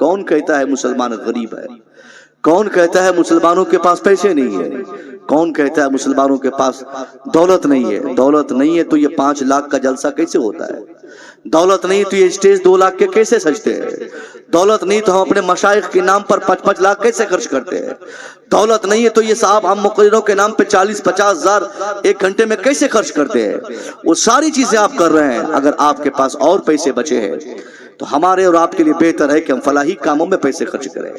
कौन कहता है मुसलमान गरीब है? कौन कहता है मुसलमानों के पास पैसे नहीं है? कौन कहता है मुसलमानों के पास दौलत नहीं है? दौलत नहीं है तो ये 5 लाख का जलसा कैसे होता है? दौलत नहीं तो ये स्टेज 2 लाख के कैसे सजते हैं? दौलत नहीं तो हम अपने मशाइख के नाम पर 5-5 लाख कैसे खर्च करते हैं? दौलत नहीं है तो ये साहब हम मुक़र्रिरों के नाम पे 40-50 हजार 1 घंटे में कैसे खर्च करते हैं? वो सारी चीजें आप कर रहे हैं। अगर आपके पास और पैसे बचे हैं तो हमारे और आपके लिए बेहतर है कि हम फलाही कामों में पैसे खर्च करें।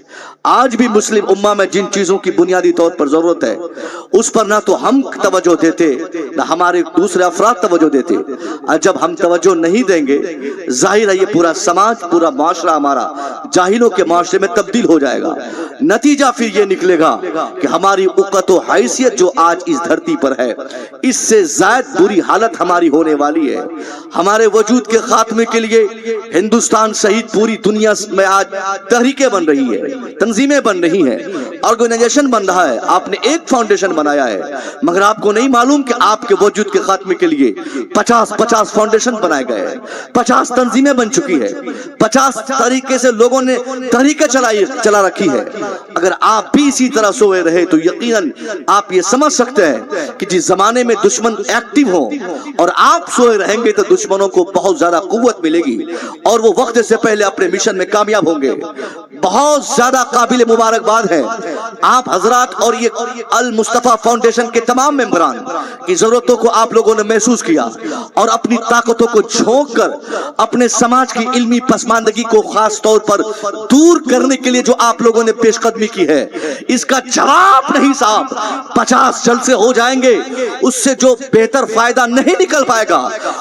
आज भी मुस्लिम उम्मा में जिन चीजों की बुनियादी तौर पर जरूरत है उस पर ना तो हम तवज्जो देते ना हमारे दूसरे अफराद तवज्जो देते। और जब हम तवज्जो नहीं देंगे जाहिर है ये पूरा समाज, पूरा माशरा हमारा जाहिलों के माशरे में तब्दील हो जाएगा। नतीजा फिर ये निकलेगा कि हमारी उक़्क़त व हैसियत जो आज इस धरती पर है इससे ज़ायद बुरी हालत हमारी होने वाली है। हमारे वजूद के खात्मे के लिए हिंदुस्तान सहित पूरी दुनिया में आज तहरीकें बन रही है, तंजीमें बन रही हैं, ऑर्गेनाइजेशन बन रहा है। आपने एक फाउंडेशन बनाया है मगर आपको नहीं मालूम कि आपके वजूद के खात्मे के लिए 50-50 फाउंडेशन बनाए गए हैं, 50 तंजीमें बन चुकी है, 50 तरीके से लोगों ने तहरीकें चला रखी है। अगर आप भी इसी तरह सोए रहे तो यकीनन आप ये समझ सकते हैं कि जिस जमाने में दुश्मन एक्टिव हो और आप सोए रहेंगे तो दुश्मनों को बहुत ज्यादा कुव्वत मिलेगी और वो वक्त से पहले अपने मिशन में कामयाब होंगे। बहुत ज्यादा काबिल मुबारकबाद है आप हजरात और ये अल मुस्तफा फाउंडेशन के तमाम मेंबरान की जरूरतों को आप लोगों ने महसूस किया और अपनी ताकतों को झोंक कर अपने समाज की इल्मी पसमानदगी को खास तौर पर दूर करने के लिए जो आप लोगों ने पेशकदमी की है इसका जवाब नहीं साहब। 50 जलसे हो जाएंगे उससे जो बेहतर फायदा नहीं निकल पाएगा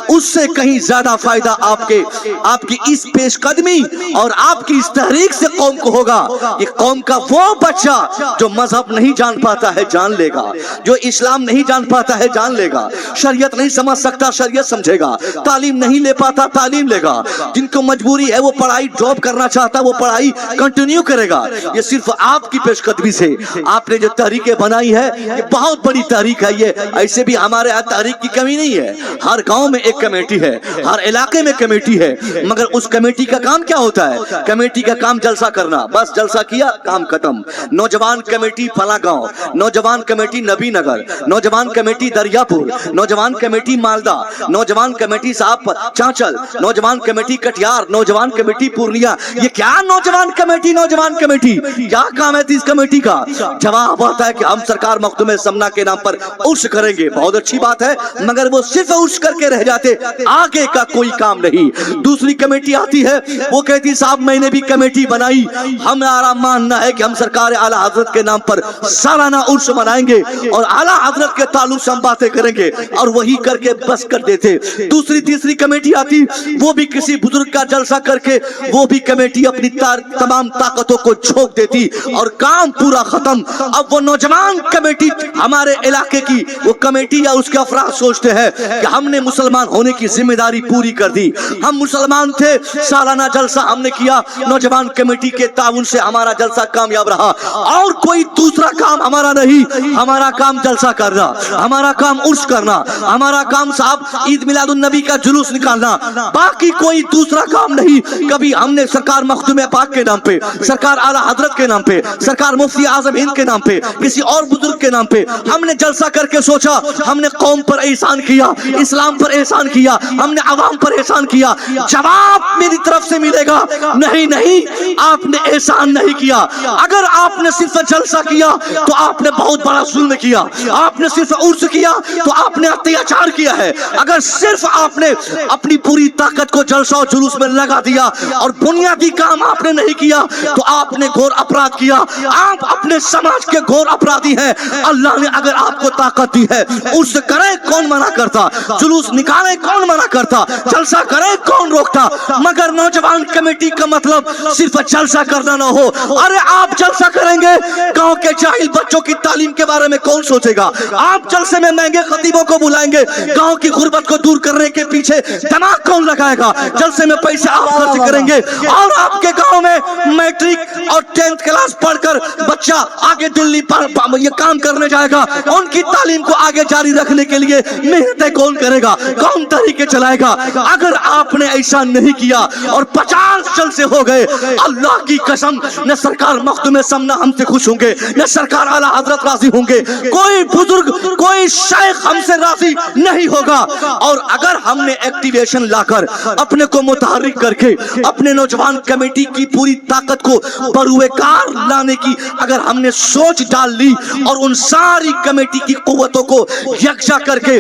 उससे कहीं ज्यादा फायदा आपकी इस पेशकदमी और आपकी इस तहरीक से कौम को होगा। ये कौम का वो बच्चा जो मजहब नहीं जान पाता है जान लेगा, जो इस्लाम नहीं जान पाता है जान लेगा, शरीयत नहीं समझ सकता शरीयत समझेगा, तालीम नहीं ले पाता तालीम लेगा, जिनको मजबूरी है वो पढ़ाई ड्रॉप करना चाहता वो पढ़ाई कंटिन्यू करेगा। ये सिर्फ आपकी पेशकदमी से आपने जो तहरीकें बनाई है ये बहुत बड़ी तहरीक है। ये ऐसे भी हमारे यहाँ तहरीक की कमी नहीं है, हर गांव में एक कमेटी है, हर इलाके में कमेटी है, मगर उस कमेटी का काम क्या होता है? कमेटी का काम जलसा करना, बस जलसा किया काम खत्म। नौजवान कमेटी फला गांव, नौजवान कमेटी नबी नगर, नौजवान कमेटी दरियापुर, नौजवान कमेटी मालदा, नौजवान कमेटी साहब चांचल, नौजवान कमेटी कटिहार, नौजवान कमेटी पूर्णिया। ये क्या नौजवान कमेटी क्या काम है इस कमेटी का? जवाब आता है कि हम सरकार मखदूम समना के नाम पर उर्स करेंगे। बहुत अच्छी बात है मगर वो सिर्फ उर्स करके रह जाते, आगे का कोई काम नहीं। दूसरी कमेटी आती है वो कहती साहब मैंने भी कमेटी बनाई, हमारा मानना है कि हम सरकार आला हजरत के नाम पर सालाना उर्स मनाएंगे और आला हजरत के ताल्लुक से हम बातें करेंगे और वही करके बस कर देते। दूसरी तीसरी कमेटी आती वो भी किसी बुजुर्ग का जलसा करके वो भी कमेटी अपनी तमाम ताकतों को झोंक देती और काम पूरा खत्म। अब वो नौजवान कमेटी हमारे इलाके की वो कमेटी या उसके अफराद सोचते हैं कि हमने मुसलमान होने की जिम्मेदारी पूरी कर दी, हम मुसलमान थे, सालाना जलसा हमने किया, नौजवान कमेटी के ताउन से हमारा जलसा कामयाब रहा और कोई दूसरा काम हमारा नहीं। हमारा काम जलसा करना, हमारा काम उर्स करना, हमारा काम साहब ईद मिलादुन नबी का जुलूस निकालना, बाकी कोई दूसरा काम नहीं। कभी हमने सरकार मखदूम पाक के नाम पे, सरकार आला हजरत के नाम पे, सरकार मुफ्ती आजम हिंद के नाम पे, किसी और बुजुर्ग के नाम पे हमने जलसा करके सोचा हमने कौम पर एहसान किया, इस्लाम पर एहसान किया, हमने अवाम पर एहसान किया। जवाब मेरी तरफ से मिलेगा नहीं नहीं, आपने एहसान नहीं किया। अगर आपने सिर्फ जलसा किया तो आपने बहुत बड़ा जुल्म किया, आपने सिर्फ उर्स किया तो आपने अत्याचार किया है। अगर सिर्फ आपने अपनी पूरी ताकत को जलसा और जुलूस में लगा दिया और बुनियादी काम आपने नहीं किया तो आपने घोर अपराध किया, आप अपने समाज के घोर अपराधी हैं। अल्लाह ने अगर आपको ताकत दी है उर्स करे कौन मना करता, जुलूस निकाले कौन मना करता, जलसा करे कौन रोकता। मगर नौजवान कमेटी का मतलब सिर्फ जलसा करना ना हो। अरे आप जलसा करेंगे लेंगे, गांव के जाहिल बच्चों की तालीम के बारे में कौन सोचेगा? आप जलसे में महंगे खतीबों को बुलाएंगे, गांव की गुर्बत को दूर करने के पीछे दिमाग कौन लगाएगा? जलसे में पैसे आप खर्च करेंगे और आपके गांव में मैट्रिक और 10th क्लास पढ़कर बच्चा आगे दिल्ली पर ये काम करने जाएगा, उनकी तालीम को आगे जारी रखने के लिए मेहनतें कौन करेगा? कौन तरीके चलाएगा? अगर आपने ऐसा नहीं किया और 50 जलसे हो गए, अल्लाह की कसम न सरकार मखदूम समना हमसे खुश होंगे, न सरकार आला हजरत राजी होंगे, कोई बुजुर्ग कोई शेख हमसे राजी नहीं होगा। और अगर हमने एक्टिवेशन लाकर अपने को मुतहर्रिक करके अपने नौजवान कमेटी की पूरी ताकत को बरूएकार लाने की अगर हमने सोच डाल ली और उन सारी कमेटी की कुव्वतों को यकजा करके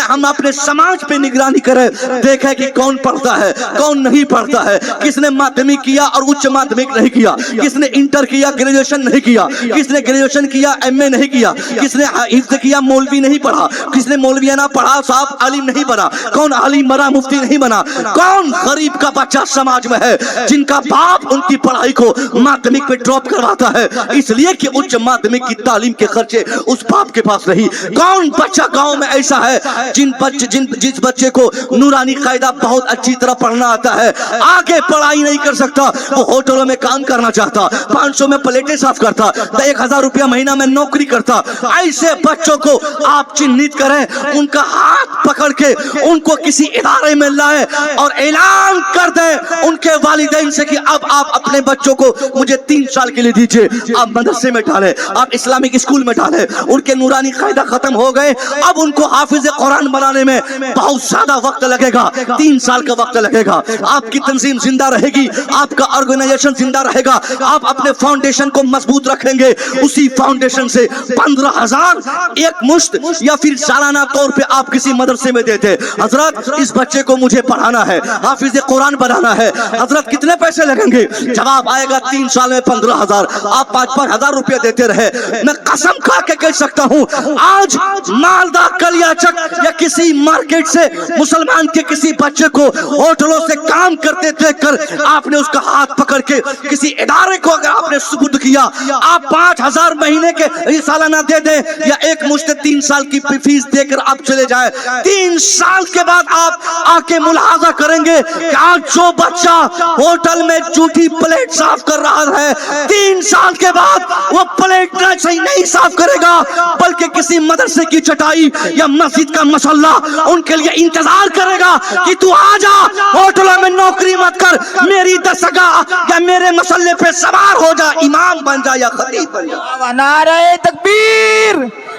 हम अपने समाज पे निगरानी करें, देखें कि कौन पढ़ता है कौन नहीं पढ़ता है, किसने माध्यमिक किया और उच्च माध्यमिक नहीं किया, किसने इंटर किया ग्रेजुएशन नहीं किया, किसने ग्रेजुएशन किया एमए नहीं किया, किसने हिफ्ज़ किया मौलवी नहीं पढ़ा, किसने मौलवियाना पढ़ा साहब आलिम नहीं बना, कौन आलिम बना मुफ्ती नहीं बना, कौन गरीब का बच्चा समाज में है जिनका बाप उनकी पढ़ाई को माध्यमिक पे ड्रॉप करवाता है इसलिए कि उच्च माध्यमिक की तालीम के खर्चे उस बाप के पास नहीं, कौन बच्चा गांव में ऐसा है जिस बच्चे को नूरानी कायदा बहुत अच्छी तरह पढ़ना आता है, आगे पढ़ाई नहीं कर सकता, वो होटलों में काम करना चाहता, 500 में प्लेटें साफ करता, तो 1000 रुपया महीना में नौकरी करता, ऐसे बच्चों को आप चिन्हित करें, उनका हाथ पकड़ के उनको किसी इदारे में लाए और ऐलान कर दें उनके वालिदैन से कि अब आप अपने बच्चों को मुझे 3 साल के लिए दीजिए, आप मदरसे में डालें, आप इस्लामिक स्कूल में डालें, उनके नूरानी कायदा खत्म हो गए, अब उनको हाफिज कुरान बनाने में बहुत ज्यादा वक्त लगेगा, 3 साल का वक्त लगेगा, आपकी तंजीम जिंदा रहेगी, आपका ऑर्गेनाइजेशन जिंदा रहेगा, आप अपने फाउंडेशन को मजबूत रखेंगे, उसी फाउंडेशन से 15,000 एक मुश्त या फिर सालाना तौर पे आप किसी मदरसे में देते, हजरत इस बच्चे को मुझे पढ़ाना है, हाफिज कुरान बनाना है, हजरत कितने पैसे लगेंगे? जवाब आएगा 3 साल में 15,000, आप 5-5 हजार रुपया देते रहे। मैं कसम खा के कह सकता हूँ आज मालदा कलियाचक या किसी मार्केट से मुसलमान के किसी बच्चे को होटलों से काम करते देखकर आपने उसका हाथ पकड़ के किसी इदारे को अगर आपने सुपुर्द किया, आप 5,000 महीने के सालाना दे दें या एक मुश्त 3 साल की फीस देकर आप चले जाए, 3 साल के बाद आप आके मुलाहाजा करेंगे कि आज जो बच्चा होटल में जूठी प्लेट साफ कर रहा है, 3 साल के बाद वो प्लेट नहीं साफ करेगा बल्कि किसी मदरसे की चटाई या मस्जिद का मसल्ला उनके लिए इंतजार करेगा कि तू आ जा, होटलों में नौकरी मत कर, मेरी दरगाह या मेरे मसल्ले पे सवार हो जा, इमाम बन जा या खतीब बन जा। नारे तकबीर,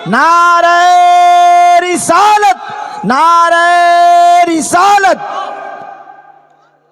नारे रिसालत, नारे रिसालत।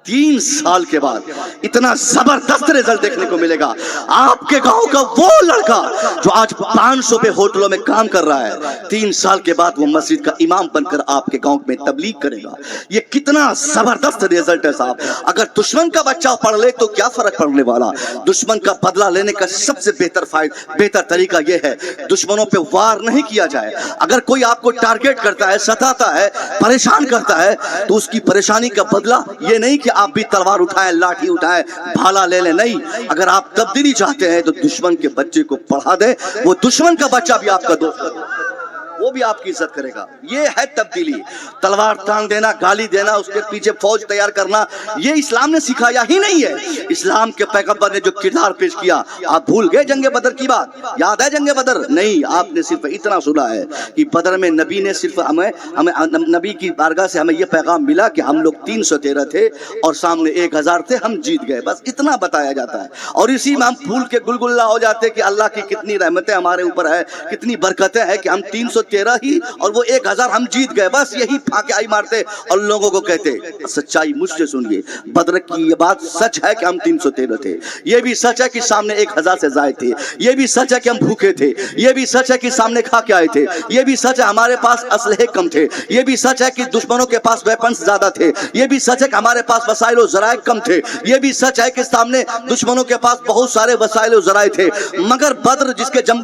3 साल के बाद इतना जबरदस्त रिजल्ट देखने को मिलेगा। आपके गांव का वो लड़का जो आज 500 पे होटलों में काम कर रहा है, 3 साल के बाद वो मस्जिद का इमाम बनकर आपके गांव में तबलीग करेगा। ये कितना जबरदस्त रिजल्ट है साहब। अगर दुश्मन का बच्चा पढ़ ले तो क्या फर्क पड़ने वाला। दुश्मन का बदला लेने का सबसे बेहतर तरीका यह है दुश्मनों पे वार नहीं किया जाए। अगर कोई आपको टारगेट करता है, सताता है, परेशान करता है तो उसकी परेशानी का बदला ये नहीं कि आप भी तलवार उठाएं, लाठी उठाएं, भाला ले लें, नहीं। अगर आप तब्दीली चाहते हैं तो दुश्मन के बच्चे को पढ़ा दें, वो दुश्मन का बच्चा भी आपका दोस्त, वो भी आपकी इज्जत करेगा। ये है तब्दीली। तलवार तान देना, गाली देना, उसके पीछे फौज तैयार करना, ये इस्लाम ने सिखाया ही नहीं है। इस्लाम के पैगंबर ने जो किरदार पेश किया, आप भूल गए जंगे बदर की बात? याद है जंगे बदर? नहीं, आपने सिर्फ इतना सुना है कि बदर में नबी ने सिर्फ हमें नबी की बारगाह से हमें यह पैगाम मिला कि हम लोग 313 थे और सामने 1000 थे, हम जीत गए, बस इतना बताया जाता है। और इसी में हम फूल के गुलगुल्ला हो जाते कि अल्लाह की कितनी रहमतें हमारे ऊपर है, कितनी बरकतें हैं कि हम 313 ही और वो 1000 हम जीत गए, बस यही फाके आई मारते और लोगों को कहते। सच्चाई मुझसे सुनिए, बदर की ये बात सच है कि हम 313 थे, ये भी सच है कि सामने 1000 से ज्यादा थे, ये भी सच है कि हम भूखे थे, ये भी सच है कि सामने खा के आए थे, ये भी सच है हमारे पास असलहे कम थे, ये भी सच है कि दुश्मनों के पास वेपन्स ज्यादा थे, ये भी सच है कि हमारे पास वसाइल और जराए कम थे, ये भी सच है कि सामने दुश्मनों के पास बहुत सारे वसाइल और जराए थे। मगर बदर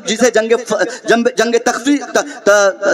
जिसे जंगे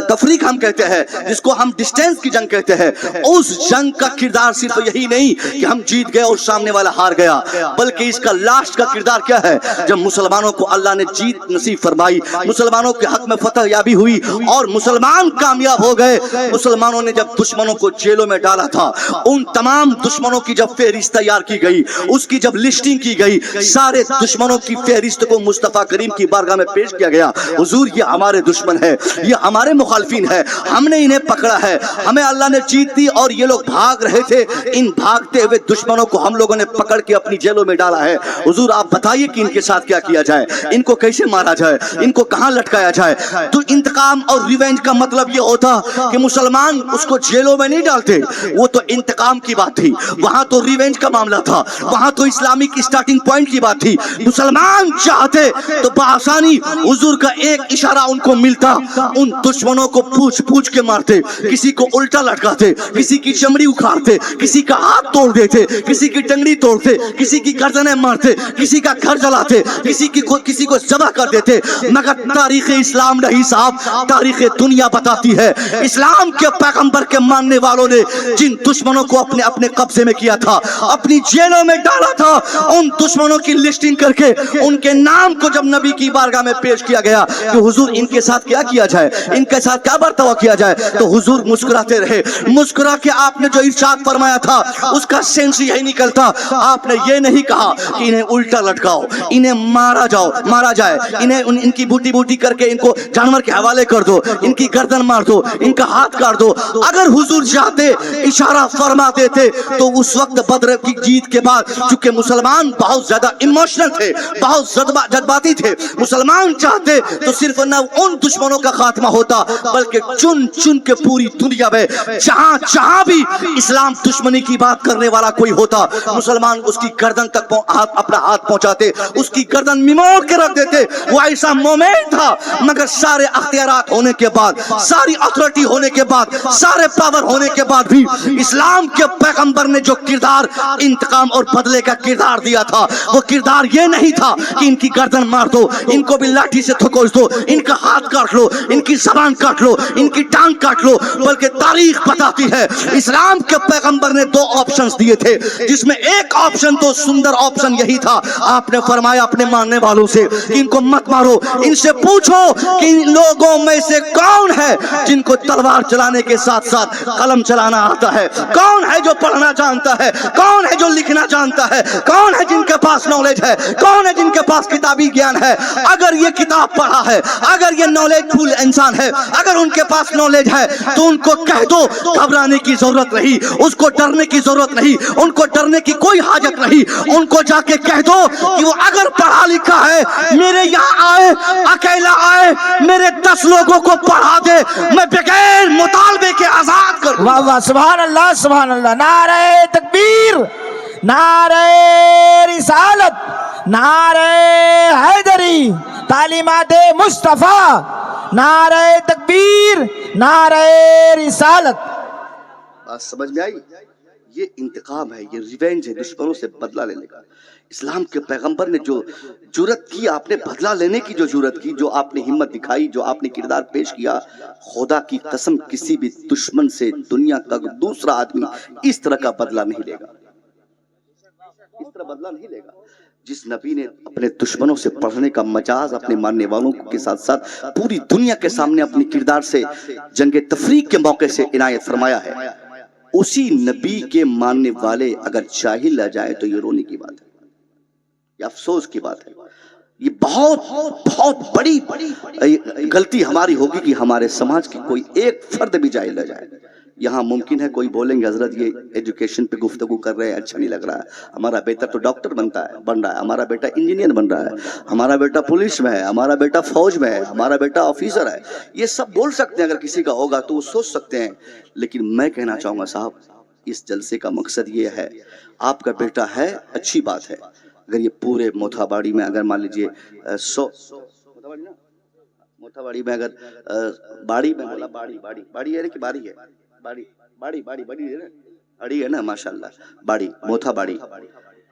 तफरीक हम कहते हैं, जिसको हम डिस्टेंस की जंग कहते हैं, उस जंग का किरदार सिर्फ यही नहीं कि हम जीत गए और सामने वाला हार गया, बल्कि इसका लास्ट का किरदार क्या है? जब मुसलमानों को अल्लाह ने जीत नसीब फरमाई, मुसलमानों के हक में फतह याबी हुई और मुसलमान कामयाब हो गए, मुसलमानों ने जब दुश्मनों को जेलों में डाला था, उन तमाम दुश्मनों की जब फहरिस्त तैयार की गई, उसकी जब लिस्टिंग की गई, सारे दुश्मनों की फहरिस्त को मुस्तफा करीम की बारगाह में पेश किया गया। हुजूर ये हमारे दुश्मन है, ये हमारे मुखालफिन है, हमने इन्हें पकड़ा है, हमें अल्लाह ने जीत दी और ये लोग भाग रहे थे, इन भागते हुए दुश्मनों को हम लोगों ने पकड़ के अपनी जेलों में डाला है। हुजूर आप बताइए कि इनके साथ क्या किया जाए, इनको कैसे मारा जाए, इनको कहां लटकाया जाए? तो इंतकाम और रिवेंज का मतलब ये होता कि मुसलमान उसको जेलों में नहीं डालते, वो तो इंतकाम की बात थी, वहां तो रिवेंज का मामला था, वहां तो इस्लामिक स्टार्टिंग पॉइंट की बात थी। मुसलमान चाहते तो बआसानी हुजूर का एक इशारा उनको मिलता, उन दुश्मनों को पूछ पूछ के मारते, किसी को उल्टा लटकाते, किसी की चमड़ी उखाड़ते, किसी का हाथ तोड़ देते, किसी की टंगड़ी तोड़ते, किसी की गर्दनें मारते, किसी का घर जलाते, किसी को ज़बह कर देते। मगर तारीख इस्लाम नहीं साहब, तारीख दुनिया बताती है इस्लाम के पैगंबर के मानने वालों ने जिन दुश्मनों को अपने अपने कब्जे में किया था, अपनी जेलों में डाला था, उन दुश्मनों की लिस्टिंग करके उनके नाम को जब नबी की बारगाह में पेश किया गया कि हुजूर इनके साथ क्या किया जाए, इनके साथ क्या बर्ताव किया जाए, तो हुजूर मुस्कुराते रहे। मुस्कुरा के आपने जो इरशाद फरमाया था उसका सेंस यही निकलता, आपने ये नहीं कहा कि इन्हें उल्टा लटकाओ, इन्हें मारा जाए, इन्हें इनकी बूटी बूटी करके इनको जानवर के हवाले कर दो, इनकी गर्दन मार दो, इनका हाथ काट दो। अगर हुजूर चाहते इशारा फरमा देते तो उस वक्त बदर की जीत के बाद, चूंकि मुसलमान बहुत ज्यादा इमोशनल थे, बहुत जज्बाती थे, मुसलमान चाहते तो सिर्फ न उन दुश्मनों का खात्मा होता, बल्कि चुन चुन के पूरी दुनिया में जहां जहां भी इस्लाम दुश्मनी की बात करने वाला कोई होता, मुसलमान उसकी गर्दन तक अपना हाथ पहुंचाते, उसकी गर्दन निमोड़ के रख देते। वो ऐसा मोमेंट था। मगर सारे अख्तियारात होने के बाद, सारी अथॉरिटी होने के बाद, सारे पावर होने के बाद भी इस्लाम के पैगंबर ने जो किरदार इंतकाम और बदले का किरदार दिया था, वो किरदार ये नहीं था कि इनकी गर्दन मार दो, इनको भी लाठी से ठोकोस दो, इनका हाथ काट लो, इनकी जबान काट लो, इनकी टांग काट लो, बल्कि तारीख बताती है इस्लाम के पैगंबर ने दो ऑप्शंस दिए थे, जिसमें एक ऑप्शन तो सुंदर ऑप्शन यही था, आपने फरमाया अपने मानने वालों से कि इनको मत मारो, इनसे पूछो कि इन लोगों में से कौन है जिनको तलवार चलाने के साथ साथ कलम चलाना आता है, कौन है जो पढ़ना जानता है, कौन है जो लिखना जानता है, कौन है जिनके पास नॉलेज है, कौन है जिनके पास किताबी ज्ञान है। अगर ये किताब पढ़ा है, अगर ये नॉलेजफुल इंसान है, अगर उनके पास नॉलेज है, तो उनको कह दो घबराने की जरूरत नहीं, उसको डरने की जरूरत नहीं, उनको डरने की कोई हाजत नहीं। उनको जाके कह दो कि वो अगर पढ़ा लिखा है, मेरे यहाँ आए, अकेला आए, मेरे 10 लोगों को पढ़ा दे, मैं बगैर मुतालबे के आजाद कर दूं। वाह वाह, सुभान अल्लाह सुभान अल्लाह। नारे तकबीर, नारे रिसालत, नारे हैदरी, तालीमात मुस्तफा, नारे तकबीर, नारे रिसालत। बात समझ में आई? ये इंतकाम है, ये रिवेंज है, दुश्मनों से बदला लेने का। इस्लाम के पैगंबर ने जो जुरत की, आपने बदला लेने की जो जुरत की, जो आपने हिम्मत दिखाई, जो आपने किरदार पेश किया, खुदा की कसम किसी भी दुश्मन से दुनिया का दूसरा आदमी इस तरह का बदला नहीं लेगा, इस तरह बदला नहीं लेगा। जिस नबी ने अपने दुश्मनों से पढ़ने का मजाज अपने मानने वालों के साथ साथ पूरी दुनिया के सामने अपनी किरदार से जंगे तफरीक के मौके से इनायत फरमाया है, उसी नबी के मानने वाले अगर जाहिल आ जाए तो ये रोने की बात है, ये अफसोस की बात है। ये बहुत बहुत बड़ी गलती हमारी होगी कि हमारे समाज की कोई एक फर्द भी जाहिल आ जाए। यहाँ मुमकिन है कोई बोलेंगे हजरत ये एजुकेशन पे गुफ्तगू कर रहे हैं, अच्छा नहीं लग रहा है, हमारा बेटा तो डॉक्टर बन रहा है, हमारा बेटा इंजीनियर बन रहा है, हमारा बेटा पुलिस में है, हमारा बेटा फौज में है, हमारा बेटा ऑफिसर है। ये सब बोल सकते हैं, अगर किसी का होगा तो वो सोच सकते हैं। लेकिन मैं कहना चाहूँगा साहब, इस जलसे का मकसद ये है, आपका बेटा है अच्छी बात है, अगर ये पूरे मोथाबाड़ी में अगर मान लीजिए 100 मोथाबाड़ी में अगर बाड़ी में बोला, बाड़ी है ना कि बाड़ी है, बाड़ी है ना, अड़ी है ना, माशाल्लाह, बाड़ी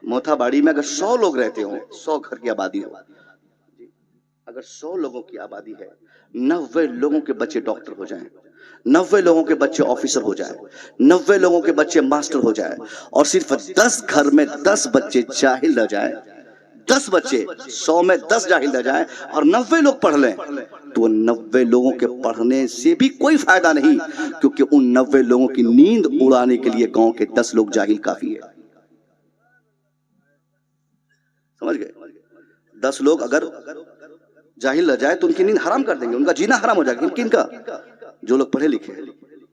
मोथाबाड़ी में अगर 100 लोग रहते हो, 100 घर की आबादी हो, اگر 100 لوگوں کی آبادی ہے، 90 لوگوں کے بچے ڈاکٹر ہو جائیں، 90 لوگوں کے بچے آفیسر ہو جائیں، 90 لوگوں کے بچے ماسٹر ہو جائیں، اور صرف 10 گھر میں 10 بچے جاہل رہ جائیں، 10 بچے 100 میں 10 جاہل رہ جائیں اور 90 لوگ پڑھ لیں، تو 90 لوگوں کے پڑھنے سے بھی کوئی فائدہ نہیں، کیونکہ ان 90 لوگوں کی نیند اڑانے کے لیے گاؤں کے 10 لوگ جاہل کافی ہے۔ سمجھ گئے؟ 10 لوگ اگر جاہل رہ جائے تو ان کی نیند حرام کر دیں گے، ان کا جینا حرام ہو جائے گا۔ کن کا؟ جو لوگ پڑھے لکھے ہیں،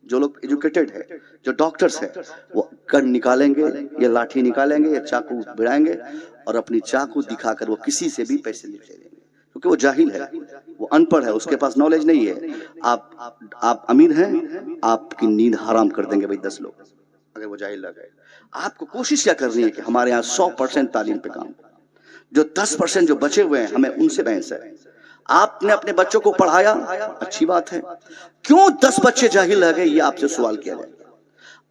جو لوگ ایجوکیٹڈ ہے، جو ڈاکٹرز ہیں، وہ کن نکالیں گے یا لاٹھی نکالیں گے یا چاقو بڑھائیں گے اور اپنی چاقو دکھا کر وہ کسی سے بھی پیسے لے لیں گے، کیونکہ وہ جاہل ہے، وہ ان پڑھ ہے، اس کے پاس نالج نہیں ہے۔ آپ امیر ہیں، آپ کی نیند حرام کر دیں گے بھائی 10 لوگ اگر وہ جاہل رہ گئے۔ آپ کو کوشش کیا کرنی ہے کہ ہمارے ہاں 100% تعلیم پہ کام، جو 10% جو بچے ہوئے ہیں ہمیں ان سے بحث ہے۔ آپ نے اپنے بچوں کو پڑھایا، اچھی بات ہے، کیوں 10 بچے جاہل رہ گئے یہ آپ سے سوال کیا جائے۔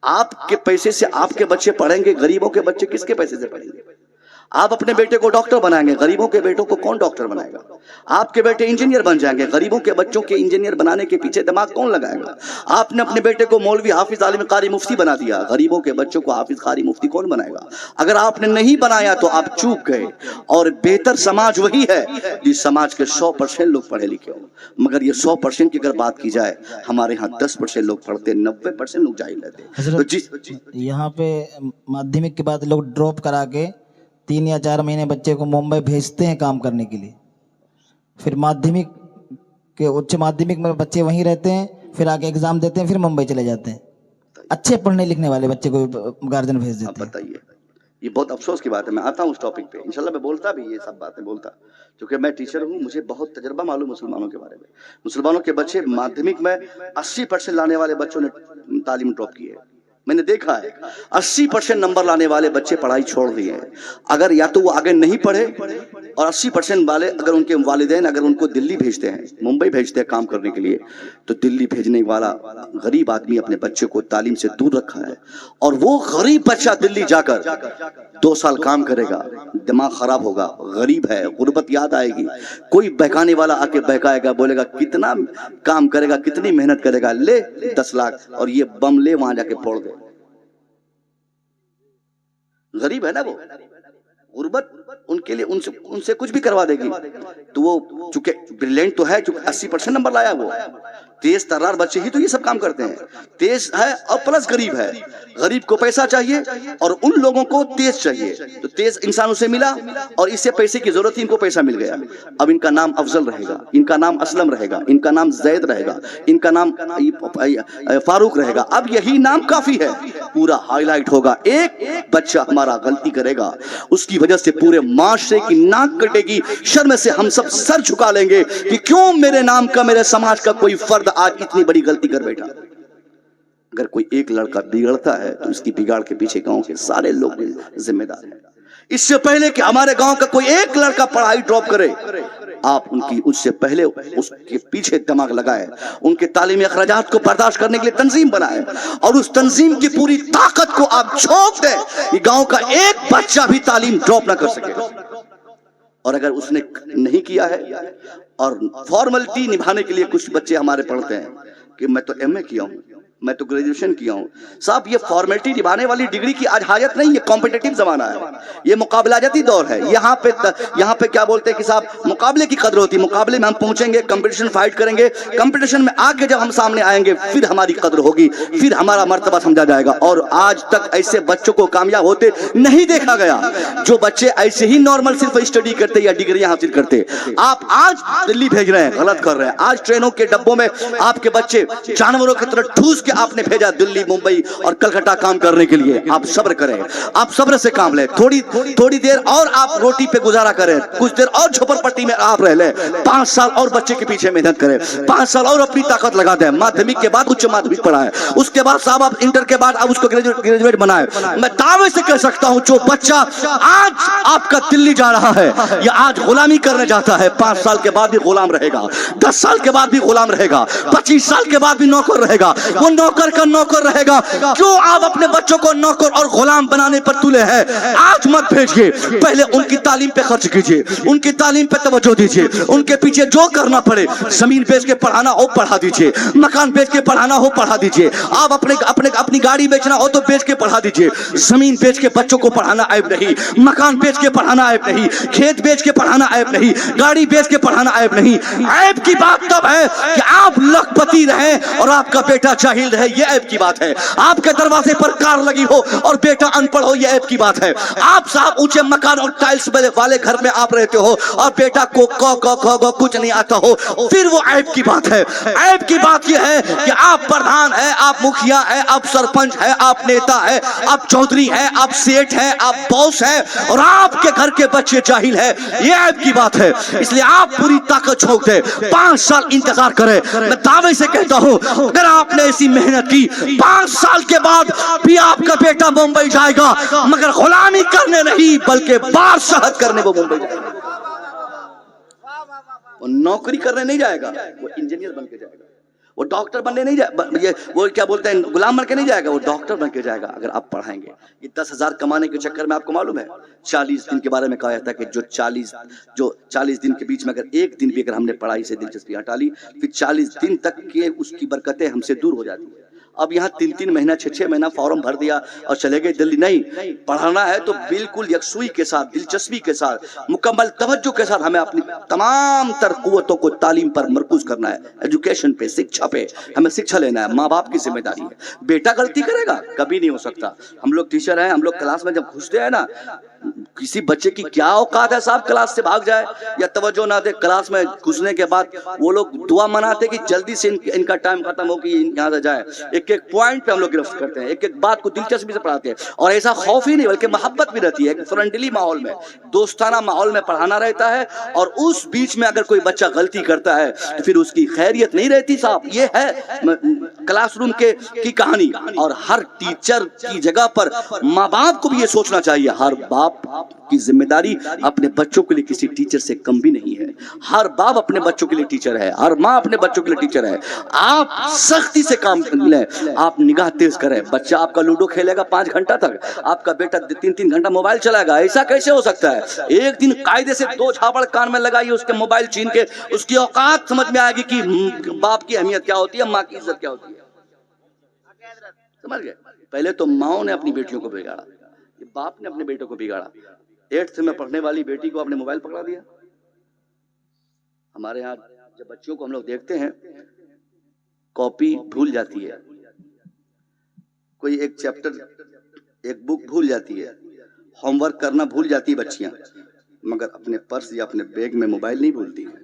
آپ کے پیسے سے آپ کے بچے پڑھیں گے، غریبوں کے بچے کس کے پیسے سے پڑھیں گے؟ آپ اپنے بیٹے کو ڈاکٹر بنائیں گے، غریبوں کے بیٹوں کو کون ڈاکٹر بنائے گا؟ آپ کے بیٹے انجینئر بن جائیں گے، غریبوں کے بچوں کے انجینئر بنانے کے پیچھے دماغ کون لگائے گا؟ آپ نے اپنے بیٹے کو مولوی، حافظ، عالم، قاری، مفتی بنا دیا، غریبوں کے بچوں کو حافظ، قاری، مفتی کون بنائے گا؟ اگر آپ نے نہیں بنایا تو آپ چوک گئے، اور بہتر سماج وہی ہے جس سماج کے 100% لوگ پڑھے لکھے ہوں۔ مگر یہ 100% کی اگر بات کی جائے، ہمارے ہاں 10% لوگ پڑھتے، 90% لوگ جاہل رہتے۔ یہاں پہ مادھمک کے بعد لوگ ڈراپ کرا کے 3 یا 4 مہینے بچے کو ممبئی بھیجتے ہیں کام کرنے کے لیے، پھر مادھمک کے اچ مادھمک میں بچے وہیں رہتے ہیں، پھر آگے ایگزام دیتے ہیں، پھر ممبئی چلے جاتے ہیں۔ اچھے پڑھنے لکھنے والے بچے کو گارجن بھیج دیتے ہیں۔ بتائیے، یہ بہت افسوس کی بات ہے۔ میں آتا ہوں اس ٹاپک پہ، انشاءاللہ میں بولتا بھی یہ سب باتیں بولتا، کیونکہ میں ٹیچر ہوں، مجھے بہت تجربہ معلوم مسلمانوں کے بارے میں۔ مسلمانوں کے بچے مادھمک میں 80% لانے والے بچوں نے تعلیم ڈراپ کی ہے، میں نے دیکھا ہے 80% نمبر لانے والے بچے پڑھائی چھوڑ دیے ہیں۔ اگر یا تو وہ آگے نہیں پڑھے، اور 80% والے اگر ان کے والدین اگر ان کو دلی بھیجتے ہیں، ممبئی بھیجتے ہیں کام کرنے کے لیے، تو دلی بھیجنے والا غریب آدمی اپنے بچے کو تعلیم سے دور رکھا ہے، اور وہ غریب بچہ دلی جا کر 2 سال کام کرے گا، دماغ خراب ہوگا، غریب ہے، غربت یاد آئے گی، کوئی بہکانے والا آ کے بہکائے گا، بولے گا کتنا کام کرے گا، کتنی محنت کرے گا، لے 10 لاکھ اور یہ بم لے وہاں جا کے پھوڑ دے۔ غریب ہے نا وہ، غربت ان کے لیے ان سے کچھ بھی کروا دے گی۔ تو وہ چونکہ بریلینٹ تو ہے، چونکہ 80% نمبر لایا، وہ تیز ترار بچے ہی تو یہ سب کام کرتے ہیں، تیز ہے اور پلس غریب ہے۔ غریب کو پیسہ چاہیے اور ان لوگوں کو تیز چاہیے، تو تیز انسان اسے ملا اور اس سے پیسے کی ضرورت تھی، ان کو پیسہ مل گیا۔ اب ان کا نام افضل رہے گا، ان کا نام اسلم رہے گا، ان کا نام زید رہے گا، ان کا نام فاروق رہے گا۔ اب یہی نام کافی ہے، پورا ہائی لائٹ ہوگا۔ ایک بچہ ہمارا غلطی کرے گا، اس کی وجہ سے پورے معاشرے کی ناک کٹے گی، شرم سے ہم سب سر جھکا لیں گے کہ کیوں میرے نام کا، میرے سماج کا کوئی فرد آج اتنی بڑی غلطی کر بیٹھا۔ اگر کوئی ایک لڑکا بگڑتا ہے تو اس کی بگاڑ کے پیچھے گاؤں کے سارے لوگ ذمہ دار ہیں۔ اس سے پہلے کہ ہمارے گاؤں کا کوئی ایک لڑکا پڑھائی ڈراپ کرے، آپ اس سے پہلے اس کے پیچھے دماغ لگائے، ان کے تعلیمی اخراجات کو برداشت کرنے کے لیے تنظیم بنائے، اور اس تنظیم کی پوری طاقت کو آپ جھونک دیں کہ گاؤں کا ایک بچہ بھی تعلیم ڈراپ نہ کر سکے۔ اور اگر اس نے نہیں کیا ہے، اور فارملٹی نبھانے کے لیے کچھ بچے ہمارے پڑھتے ہیں کہ میں تو ایم اے کیا ہوں، میں تو گریجویشن کیا ہوں۔ صاحب یہ فارمیلٹی نبھانے والی ڈگری کی آج حاجت نہیں، یہ کمپیٹیٹیو زمانہ ہے، یہ مقابلہ جاتی دور ہے۔ یہاں پہ کیا بولتے ہیں کہ صاحب مقابلے کی قدر ہوتی ہے، مقابلے میں ہم پہنچیں گے، کمپٹیشن فائٹ کریں گے، کمپٹیشن میں آگے جب ہم سامنے آئیں گے پھر ہماری قدر ہوگی، پھر ہمارا مرتبہ سمجھا جائے گا۔ اور آج تک ایسے بچوں کو کامیاب ہوتے نہیں دیکھا گیا، جو بچے ایسے ہی نارمل صرف اسٹڈی کرتے یا ڈگریاں حاصل کرتے۔ آپ آج دلی بھیج رہے ہیں، غلط کر رہے ہیں۔ آج ٹرینوں کے ڈبوں میں آپ کے بچے جانوروں کی طرح ٹھوس کے آپ نے بھیجا دلی، ممبئی اور کلکتہ کام کرنے کے لیے۔ آپ صبر کریں، آپ صبر سے کام لیں، تھوڑی دیر اور آپ روٹی پہ گزارا کریں، کچھ دیر اور جھوپڑ پٹی میں آپ رہ لیں، 5 سال اور بچے کے پیچھے محنت کریں، 5 سال اور اپنی طاقت لگا دیں، مادھمک کے بعد اچ مادھمک پڑھائیں، اس کے بعد صاحب آپ انٹر کے بعد آپ اس کو گریجویٹ بنائیں۔ میں دعوے سے کہہ سکتا ہوں جو بچہ آج آپ کا دلی جا رہا ہے یا آج غلامی کرنے جاتا ہے، 5 سال کے بعد بھی غلام رہے گا، 10 سال کے بعد بھی غلام رہے گا، 25 سال کے بعد بھی نوکر رہے گا۔ وہ नौकर का नौकर रहेगा। क्यों आप अपने बच्चों को नौकर और गुलाम बनाने पर तुले हैं? आज मत भेजिए, पहले उनकी तालीम पे खर्च कीजिए, उनकी तालीम पे तवज्जो दीजिए, उनके पीछे जो करना पड़े, जमीन बेच के पढ़ाना हो पढ़ा दीजिए, मकान बेच के पढ़ाना हो पढ़ा दीजिए, आप अपनी गाड़ी बेचना हो तो बेच के पढ़ा दीजिए। जमीन बेच के बच्चों को पढ़ाना ऐब नहीं, मकान बेच के पढ़ाना ऐब नहीं, खेत बेच के पढ़ाना ऐब नहीं, गाड़ी बेच के पढ़ाना ऐब नहीं। ऐब की बात तब है कि आप लखपति रहे और आपका बेटा जाहिल रहे, ये ऐब की बात है। आपके दरवाजे पर कार लगी हो और बेटा अनपढ़ हो, ये ऐब की बात है। आप साहब ऊंचे मकान और टाइल्स वाले घर में आप रहते हो और बेटा को कुछ नहीं आता हो, फिर वो ऐब की बात है। ऐब की बात ये है कि आप प्रधान है, आप मुखिया है, आप सरपंच है, आप नेता है, आप चौधरी है, आप सेठ है, आप बॉस है और आपके घर के बच्चे जाहिल है, ये ऐब की बात है। इसलिए आप पूरी ताकत झोंक दे, 5 साल इंतजार करें। मैं दावे से कहता हूं, अगर आपने ऐसी मेहनत की, 5 साल के बाद भी आपका बेटा मुंबई जाएगा, मगर गुलामी करने नहीं बल्कि बादशाहत करने वो मुंबई जाएगा। वो नौकरी करने नहीं जाएगा, वो इंजीनियर बन के जाएगा, वो डॉक्टर बनने नहीं जाएगा, वो क्या बोलते हैं गुलाम बन के नहीं जाएगा, वो डॉक्टर बन के जाएगा अगर आप पढ़ाएंगे। ये 10,000 कमाने के चक्कर में आपको मालूम है 40 दिन के बारे में कहा जाता है कि जो 40 दिन के बीच में अगर एक दिन भी अगर हमने पढ़ाई से दिलचस्पी हटा ली, फिर 40 दिन तक के उसकी बरकतें हमसे दूर हो जाती है। अब यहाँ 3-3 महीना 6-6 महीना फॉर्म भर दिया और चले गए दिल्ली। नहीं, पढ़ाना है तो बिल्कुल यकसुई के साथ, दिलचस्पी के साथ, मुकम्मल तवज्जो के साथ हमें अपनी तमाम तर कुव्वतों को तालीम पर मरकूज करना है, एजुकेशन पे, शिक्षा पे। हमें शिक्षा लेना है, माँ बाप की जिम्मेदारी है। बेटा गलती करेगा कभी नहीं हो सकता। हम लोग टीचर हैं, हम लोग क्लास में जब घुसते हैं ना, किसी बच्चे की क्या औकात है साहब क्लास से भाग जाए या तवज्जो ना दे। क्लास में घुसने के बाद वो लोग दुआ मनाते कि जल्दी से इनका टाइम खत्म हो कि यहाँ से जाए। एक एक पॉइंट पे हम लोग गिरफ्त करते हैं, एक एक बात को दिलचस्पी से पढ़ाते हैं और ऐसा खौफ ही नहीं बल्कि मोहब्बत भी रहती है। एक फ्रेंडली माहौल में, दोस्ताना माहौल में पढ़ाना रहता है और उस बीच में अगर कोई बच्चा गलती करता है तो फिर उसकी खैरियत नहीं रहती साहब। ये है क्लासरूम की कहानी। और हर टीचर की जगह पर माँ बाप को भी ये सोचना चाहिए, हर बाप की जिम्मेदारी अपने बच्चों के लिए किसी टीचर से कम भी नहीं है। हर बाप अपने बच्चों के लिए टीचर है, हर माँ अपने बच्चों के लिए टीचर है। आप सख्ती से काम लें, आप निगाह तेज करें। बच्चा आपका लूडो खेलेगा 5 घंटा तक, आपका बेटा 3-3 घंटा मोबाइल चलाएगा, ऐसा कैसे हो सकता है? एक दिन कायदे से 2 झापड़ कान में लगाइए, उसके मोबाइल छीन के उसकी औकात समझ में आएगी कि बाप की अहमियत क्या होती है, माँ की इज्जत क्या होती है। समझ गए? पहले तो माओ ने अपनी बेटियों को बिगाड़ा, बाप ने अपने बेटों को बिगाड़ा। 8th में पढ़ने वाली बेटी को आपने मोबाइल पकड़ा दिया। हमारे यहाँ जब बच्चों को हम लोग देखते हैं, कॉपी भूल जाती है, कोई एक चैप्टर, एक बुक भूल जाती है, होमवर्क करना भूल जाती है बच्चियां, मगर अपने पर्स या अपने बैग में मोबाइल नहीं भूलती है।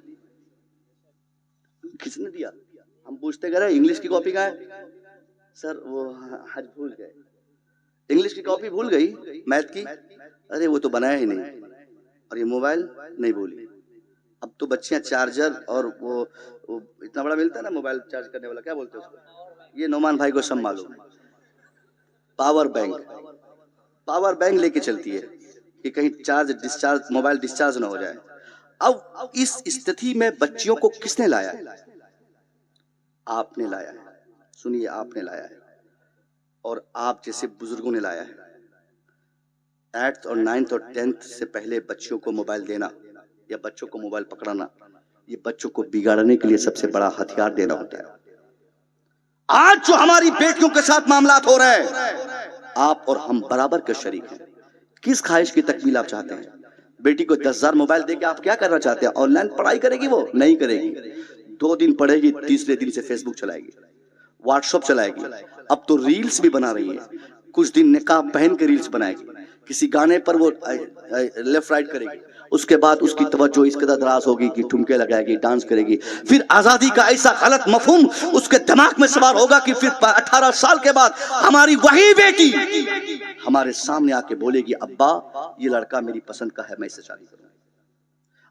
किसने दिया? हम पूछते गए इंग्लिश की कॉपी कहाँ है? सर वो आज भूल गए। इंग्लिश की कॉपी भूल गई, मैथ की, अरे वो तो बनाया ही नहीं, और ये मोबाइल नहीं भूली। अब तो बच्चियां चार्जर और वो इतना बड़ा मिलता है ना मोबाइल चार्ज करने वाला, क्या बोलते हैं उसको, ये नोमान भाई को सब मालूम है, पावर बैंक लेके चलती है कि कहीं डिस्चार्ज मोबाइल डिस्चार्ज ना हो जाए। अब इस स्थिति में बच्चियों को किसने लाया है? आपने लाया है। सुनिए, आपने लाया है और आप जैसे बुजुर्गों ने लाया है। 8th और 9th और 10th से पहले बच्चों को मोबाइल देना या बच्चों को मोबाइल पकड़ाना, ये बच्चों को बिगाड़ने के लिए सबसे बड़ा हथियार देना होता है। आज जो हमारी बेटियों के साथ मामलात हो रहे हैं, आप और हम बराबर के शरीक हैं। किस ख्वाहिश की तकमील आप चाहते हैं? बेटी को 10,000 मोबाइल देके आप क्या करना चाहते हैं? ऑनलाइन पढ़ाई करेगी? वो नहीं करेगी। 2 दिन पढ़ेगी, तीसरे दिन से फेसबुक चलाएगी, व्हाट्सएप चलाएगी, अब तो रील्स भी बना रही है। कुछ दिन निकाब पहन के रील्स बनाएगी, किसी गाने पर वो लेफ्ट राइट करेगी, उसके बाद उसकी तवज्जो इस कदर दराज होगी कि ठुमके लगाएगी, डांस करेगी। फिर आजादी का ऐसा गलत मफहूम उसके दिमाग में सवार होगा कि फिर 18 साल के बाद हमारी वही बेटी हमारे सामने आके बोलेगी, अब्बा ये लड़का मेरी पसंद का है, मैं इससे शादी करूंगी।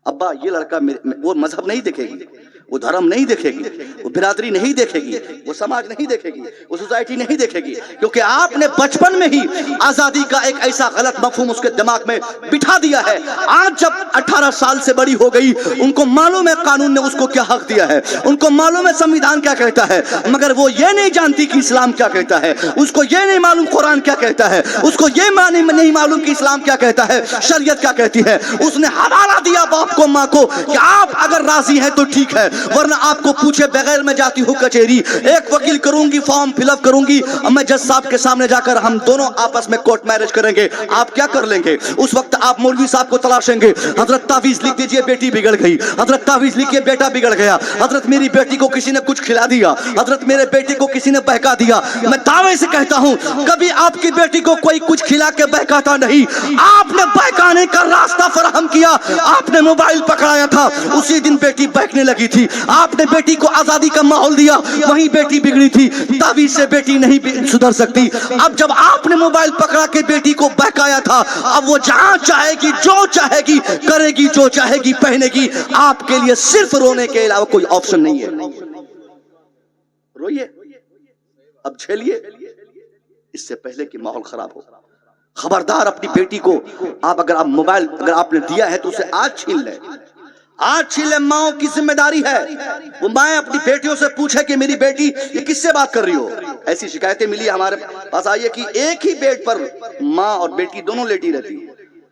अब्बा ये लड़का वो मजहब नहीं देखेगी, वो धर्म नहीं देखेगी, वो बिरादरी नहीं देखेगी, वो समाज नहीं देखेगी, वो सोसाइटी नहीं देखेगी, क्योंकि आपने बचपन में ही आजादी का एक ऐसा गलत मफहूम उसके दिमाग में बिठा दिया है। आज जब 18 साल से बड़ी हो गई, उनको मालूम है कानून ने उसको क्या हक दिया है, उनको मालूम है संविधान क्या कहता है, मगर वो ये नहीं जानती कि इस्लाम क्या कहता है, उसको ये नहीं मालूम कुरान क्या कहता है, उसको ये नहीं मालूम कि इस्लाम क्या कहता है, शरीयत क्या कहती है। उसने हवाला दिया बाप को, माँ को, कि आप अगर राजी हैं तो ठीक है, वरना आपको पूछे बगैर मैं जाती हूँ कचहरी, एक वकील करूंगी, फॉर्म फिलअप करूंगी, और मैं जज साहब के सामने जाकर हम दोनों आपस में कोर्ट मैरिज करेंगे। आप क्या कर लेंगे? उस वक्त आप मौलवी साहब को तलाशेंगे, हजरत तावीज लिख दीजिए बेटी बिगड़ गई, हजरत तावीज लिखिए बेटा बिगड़ गया, हजरत मेरी बेटी को किसी ने कुछ खिला दिया, हजरत मेरे बेटे को किसी ने बहका दिया। मैं दावे से कहता हूँ कभी आपकी बेटी को कोई कुछ खिला के बहकाता नहीं, आपने बहकाने का रास्ता फराहम किया, आपने मोबाइल पकड़ाया था, उसी दिन बेटी बहकने लगी थी, आपने बेटी को आजादी का माहौल दिया, वहीं बेटी बिगड़ी थी। तावीज से बेटी नहीं सुधर सकती। अब जब आपने मोबाइल पकड़ा के बेटी को बहकाया था, अब वो जहां चाहेगी, जो चाहेगी करेगी, जो चाहेगी पहनेगी, आपके लिए सिर्फ रोने के अलावा कोई ऑप्शन नहीं है। रोइए, अब झेलिए, इससे पहले कि माहौल खराब हो। खबरदार अपनी बेटी को आप अगर मोबाइल अगर आपने दिया है तो उसे आज छीन ले, आज छीन ले। माओ की जिम्मेदारी है, वो माएं अपनी बेटियों से पूछे कि मेरी बेटी ये किससे बात कर रही हो। ऐसी शिकायतें मिली हमारे पास आई है कि एक ही बेड पर माँ और बेटी दोनों लेटी रहती,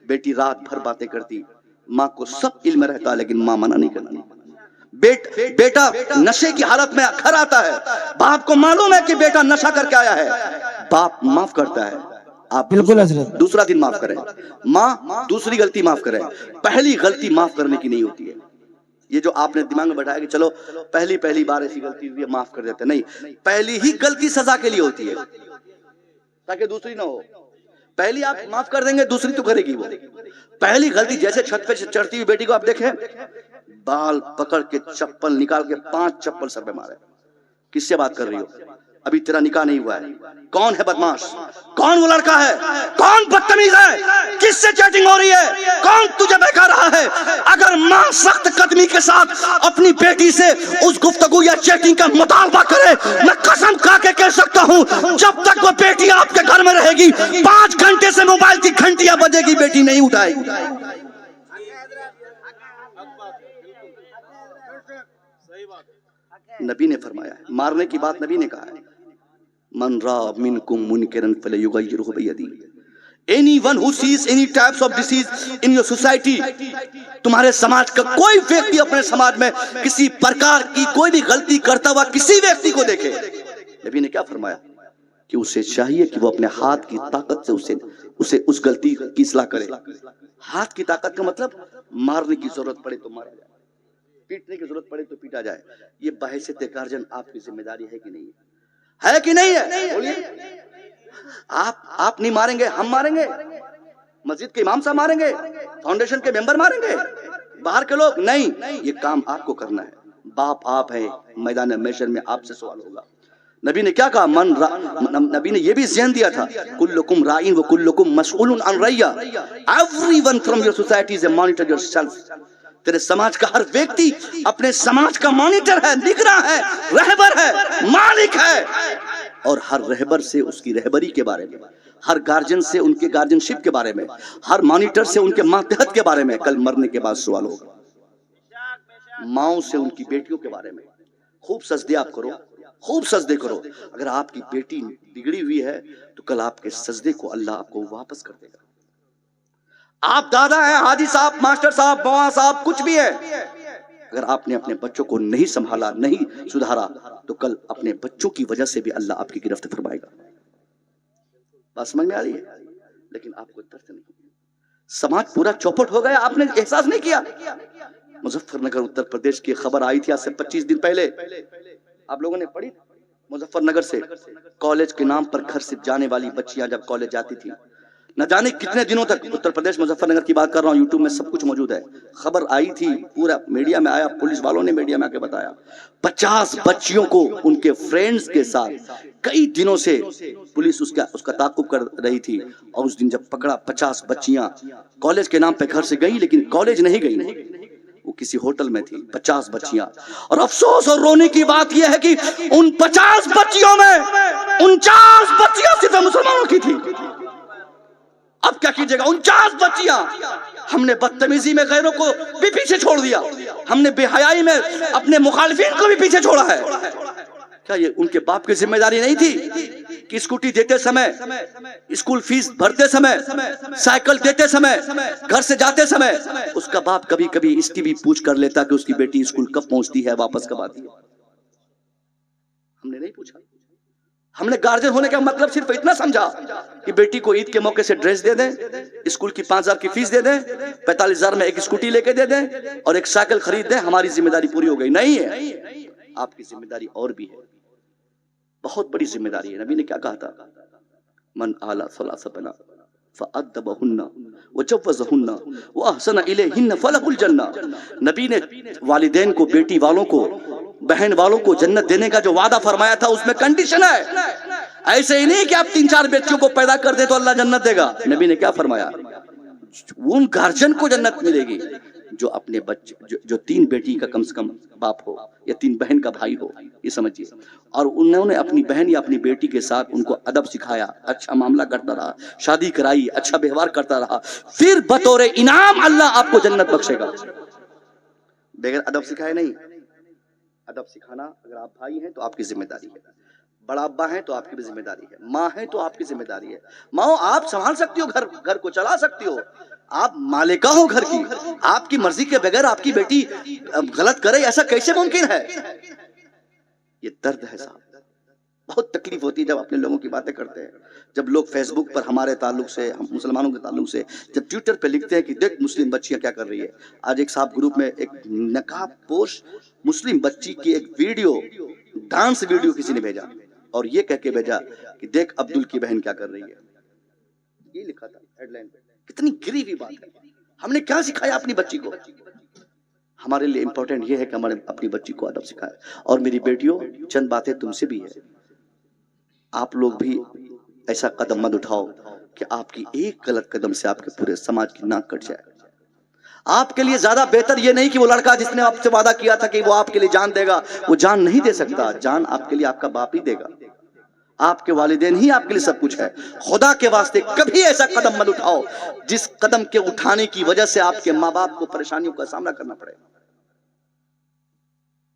बेटी रात भर बातें करती, माँ को सब इल्म रहता है लेकिन माँ मना नहीं करती। बेटा नशे की हालत में घर आता है, बाप को मालूम है कि बेटा नशा करके आया है, बाप माफ करता है। आप बिल्कुल हजरत, दूसरा दिन माफ करें, माँ दूसरी गलती माफ करें, पहली गलती माफ करने की नहीं होती है। ये जो आपने दिमाग में बैठाया कि चलो पहली बार ऐसी गलती हुई है माफ कर देते, नहीं, पहली ही गलती सजा के लिए होती है ताकि दूसरी ना हो। पहली आप माफ कर देंगे, दूसरी तो करेगी वो। पहली गलती, जैसे छत पे चढ़ती हुई बेटी को आप देखें, बाल पकड़ के चप्पल निकाल के 5 चप्पल सर पे मारे। किससे बात कर रही हो? अभी तेरा निकाह नहीं हुआ है। कौन है बदमाश? कौन वो लड़का है? कौन बदतमीज है? किससे चैटिंग हो रही है? कौन तुझे बहका रहा है? अगर माँ सख्त कदमी के साथ अपनी बेटी से उस गुफ्तगू या चैटिंग का मुतालबा करे, मैं कसम खा के कह सकता हूँ जब तक वो बेटी आपके घर में रहेगी 5 घंटे से मोबाइल की घंटियां बजेगी, बेटी नहीं उठाएगी। नबी ने फरमाया है, मारने की बात नबी ने कहा है, मन रा मिनकुम मुनकरन फलयुगय्यिरहु बियदिही। Anyone who sees any types of disease in your society, तुम्हारे समाज का कोई व्यक्ति अपने समाज में किसी प्रकार की कोई भी गलती करता हुआ किसी व्यक्ति को देखे, नबी ने क्या फरमाया कि उसे चाहिए कि वो अपने हाथ की ताकत से उसे उस गलती की इस्लाह करे। हाथ की ताकत का मतलब मारने की जरूरत पड़े तो मारा जाए, पीटने की जरूरत पड़े तो पीटा जाए। ये बहैसियत गार्जियन आपकी जिम्मेदारी है कि नहीं है? है कि नहीं है? बोलिए। आप नहीं मारेंगे, हम मारेंगे, मस्जिद के इमाम साहब मारेंगे, फाउंडेशन के मेंबर मारेंगे, बाहर के लोग नहीं। ये काम आपको करना है। बाप आप है, मैदान महशर में आपसे सवाल होगा। नबी ने क्या कहा? नबी ने ये भी ज़हन दिया था, कुल्लुकुम राइन व कुल्लुकुम मसऊलुन अन रैया। Everyone from your society is a monitor yourself. तेरे समाज का हर व्यक्ति अपने समाज का मॉनिटर है, निगरान है, रहबर है, मालिक है। और हर रहबर से उसकी रहबरी के बारे में, हर गार्जियन से उनके गार्जियनशिप के बारे में, हर मॉनिटर से उनके मातहत के बारे में कल मरने के बाद सवाल होगा। माओ से उनकी बेटियों के बारे में खूब सजदे आप करो, खूब सजदे करो। अगर आपकी बेटी बिगड़ी हुई है तो कल आपके सजदे को अल्लाह आपको वापस कर देगा। आप दादा हैं, हाजी साहब, मास्टर साहब, मौला साहब, कुछ भी है, अगर आपने अपने बच्चों को नहीं संभाला, नहीं सुधारा, तो कल अपने बच्चों की वजह से भी अल्लाह आपकी गिरफ्त फरमाएगा। बात समझ में आ रही है? लेकिन आपको दर्द नहीं, समाज पूरा चौपट हो गया, आपने एहसास नहीं किया। मुजफ्फरनगर उत्तर प्रदेश की खबर आई थी आज से 25 दिन पहले, आप लोगों ने पढ़ी? मुजफ्फरनगर से कॉलेज के नाम पर घर से जाने वाली बच्चियां जब कॉलेज जाती थी, न जाने कितने दिनों तक, उत्तर प्रदेश मुजफ्फरनगर की बात कर रहा हूँ, यूट्यूब में सब कुछ मौजूद है, खबर आई थी, पूरा मीडिया में आया, पुलिस वालों ने मीडिया में आके बताया, 50 बच्चियों को उनके फ्रेंड्स के साथ कई दिनों से पुलिस उसका ताक़ुब कर रही थी। और उस दिन जब पकड़ा, 50 बच्चियां कॉलेज के नाम पे घर से गई, लेकिन कॉलेज नहीं गई, وہ کسی ہوٹل میں تھی، 50 بچیاں، اور افسوس اور رونے کی بات یہ ہے کہ ان 50 بچیوں میں 49 بچیاں صرف مسلمانوں کی تھی۔ اب کیا کیجئے گا، 49 بچیاں ہم نے بدتمیزی میں غیروں کو بھی پیچھے چھوڑ دیا، ہم نے بے حیائی میں اپنے مخالفین کو بھی پیچھے چھوڑا ہے۔ کیا یہ ان کے باپ کی ذمہ داری نہیں تھی کہ اسکوٹی دیتے سمے، اسکول فیس بھرتے سمے، سائیکل دیتے سمے، گھر سے جاتے سمے اس کا باپ کبھی کبھی اس کی بھی پوچھ کر لیتا کہ اس کی بیٹی اسکول کب پہنچتی ہے، واپس کب آتی ہے؟ ہم نے نہیں پوچھا۔ ہم نے گارجن ہونے کا مطلب صرف اتنا سمجھا کہ بیٹی کو عید کے موقع سے ڈریس دے دیں، اسکول کی 5000 کی فیس دے دیں، 45,000 میں ایک اسکوٹی لے کے دے دیں اور ایک سائیکل خرید دیں، ہماری ذمہ داری پوری ہو گئی۔ نہیں ہے، آپ کی ذمہ داری اور بھی ہے، بہت بڑی ذمہ داری ہے۔ نبی نے کیا کہا تھا؟ من آلا ثلاث بنا فأدبہن وجوزہن واحسن الیہن فلہ الجنہ۔ نبی نے والدین کو، بیٹی والوں کو، بہن والوں کو جنت دینے کا جو وعدہ فرمایا تھا اس میں کنڈیشن ہے۔ ایسے ہی نہیں کہ آپ 3-4 بیٹیوں کو پیدا کر دیں تو اللہ جنت دے گا۔ نبی نے کیا فرمایا؟ ان گارجن کو جنت ملے گی جو اپنے بچے، جو 3 بیٹی کا کم سے کم باپ ہو یا 3 بہن کا بھائی ہو، یہ سمجھیے، اور انہوں نے اپنی بہن یا اپنی بیٹی کے ساتھ ان کو ادب سکھایا، اچھا معاملہ کرتا رہا، شادی کرائی، اچھا ویوہار کرتا رہا، پھر بطور انعام اللہ آپ کو جنت بخشے گا۔ بغیر ادب سکھائے نہیں۔ ادب سکھانا، اگر آپ بھائی ہیں تو آپ کی ذمہ داری ہے، بڑا ابا ہیں تو آپ کی بھی ذمہ داری ہے، ماں ہیں تو آپ کی ذمہ داری ہے۔ ماں آپ سنبھال سکتی ہو، گھر کو چلا سکتی ہو، آپ مالکہ ہو گھر کی، آپ کی مرضی کے بغیر آپ کی بیٹی غلط کرے، ایسا کیسے ممکن ہے؟ یہ درد ہے صاحب، بہت تکلیف ہوتی ہے جب اپنے لوگوں کی باتیں کرتے ہیں، جب لوگ فیس بک پر ہمارے تعلق سے، ہم مسلمانوں کے تعلق سے، جب ٹویٹر پہ لکھتے ہیں کہ دیکھ مسلم بچیاں کیا کر رہی ہے۔ آج ایک صاحب گروپ میں ایک نقاب پوش مسلم بچی کی ایک ویڈیو، ڈانس ویڈیو کسی نے بھیجا اور یہ کہہ کے بھیجا کہ دیکھ عبدل کی بہن کیا کر رہی ہے، یہ لکھا تھا ہیڈ لائن پہ۔ کتنی گری ہوئی بات ہے۔ ہم نے کیا سکھایا اپنی بچی کو؟ ہمارے لیے امپورٹنٹ یہ ہے کہ ہمارے اپنی بچی کو ادب سکھائے۔ اور میری بیٹیوں، چند باتیں تم سے بھی ہے، آپ لوگ بھی ایسا قدم مت اٹھاؤ کہ آپ کی ایک غلط قدم سے آپ کے پورے سماج کی ناک کٹ جائے۔ آپ کے لیے زیادہ بہتر یہ نہیں کہ وہ لڑکا جس نے آپ سے وعدہ کیا تھا کہ وہ آپ کے لیے جان دے گا، وہ جان نہیں دے سکتا، جان آپ کے لیے آپ کا باپ ہی دے گا، آپ کے والدین ہی آپ کے لیے سب کچھ ہے۔ خدا کے واسطے کبھی ایسا قدم مت اٹھاؤ جس قدم کے اٹھانے کی وجہ سے آپ کے ماں باپ کو پریشانیوں کا سامنا کرنا پڑے۔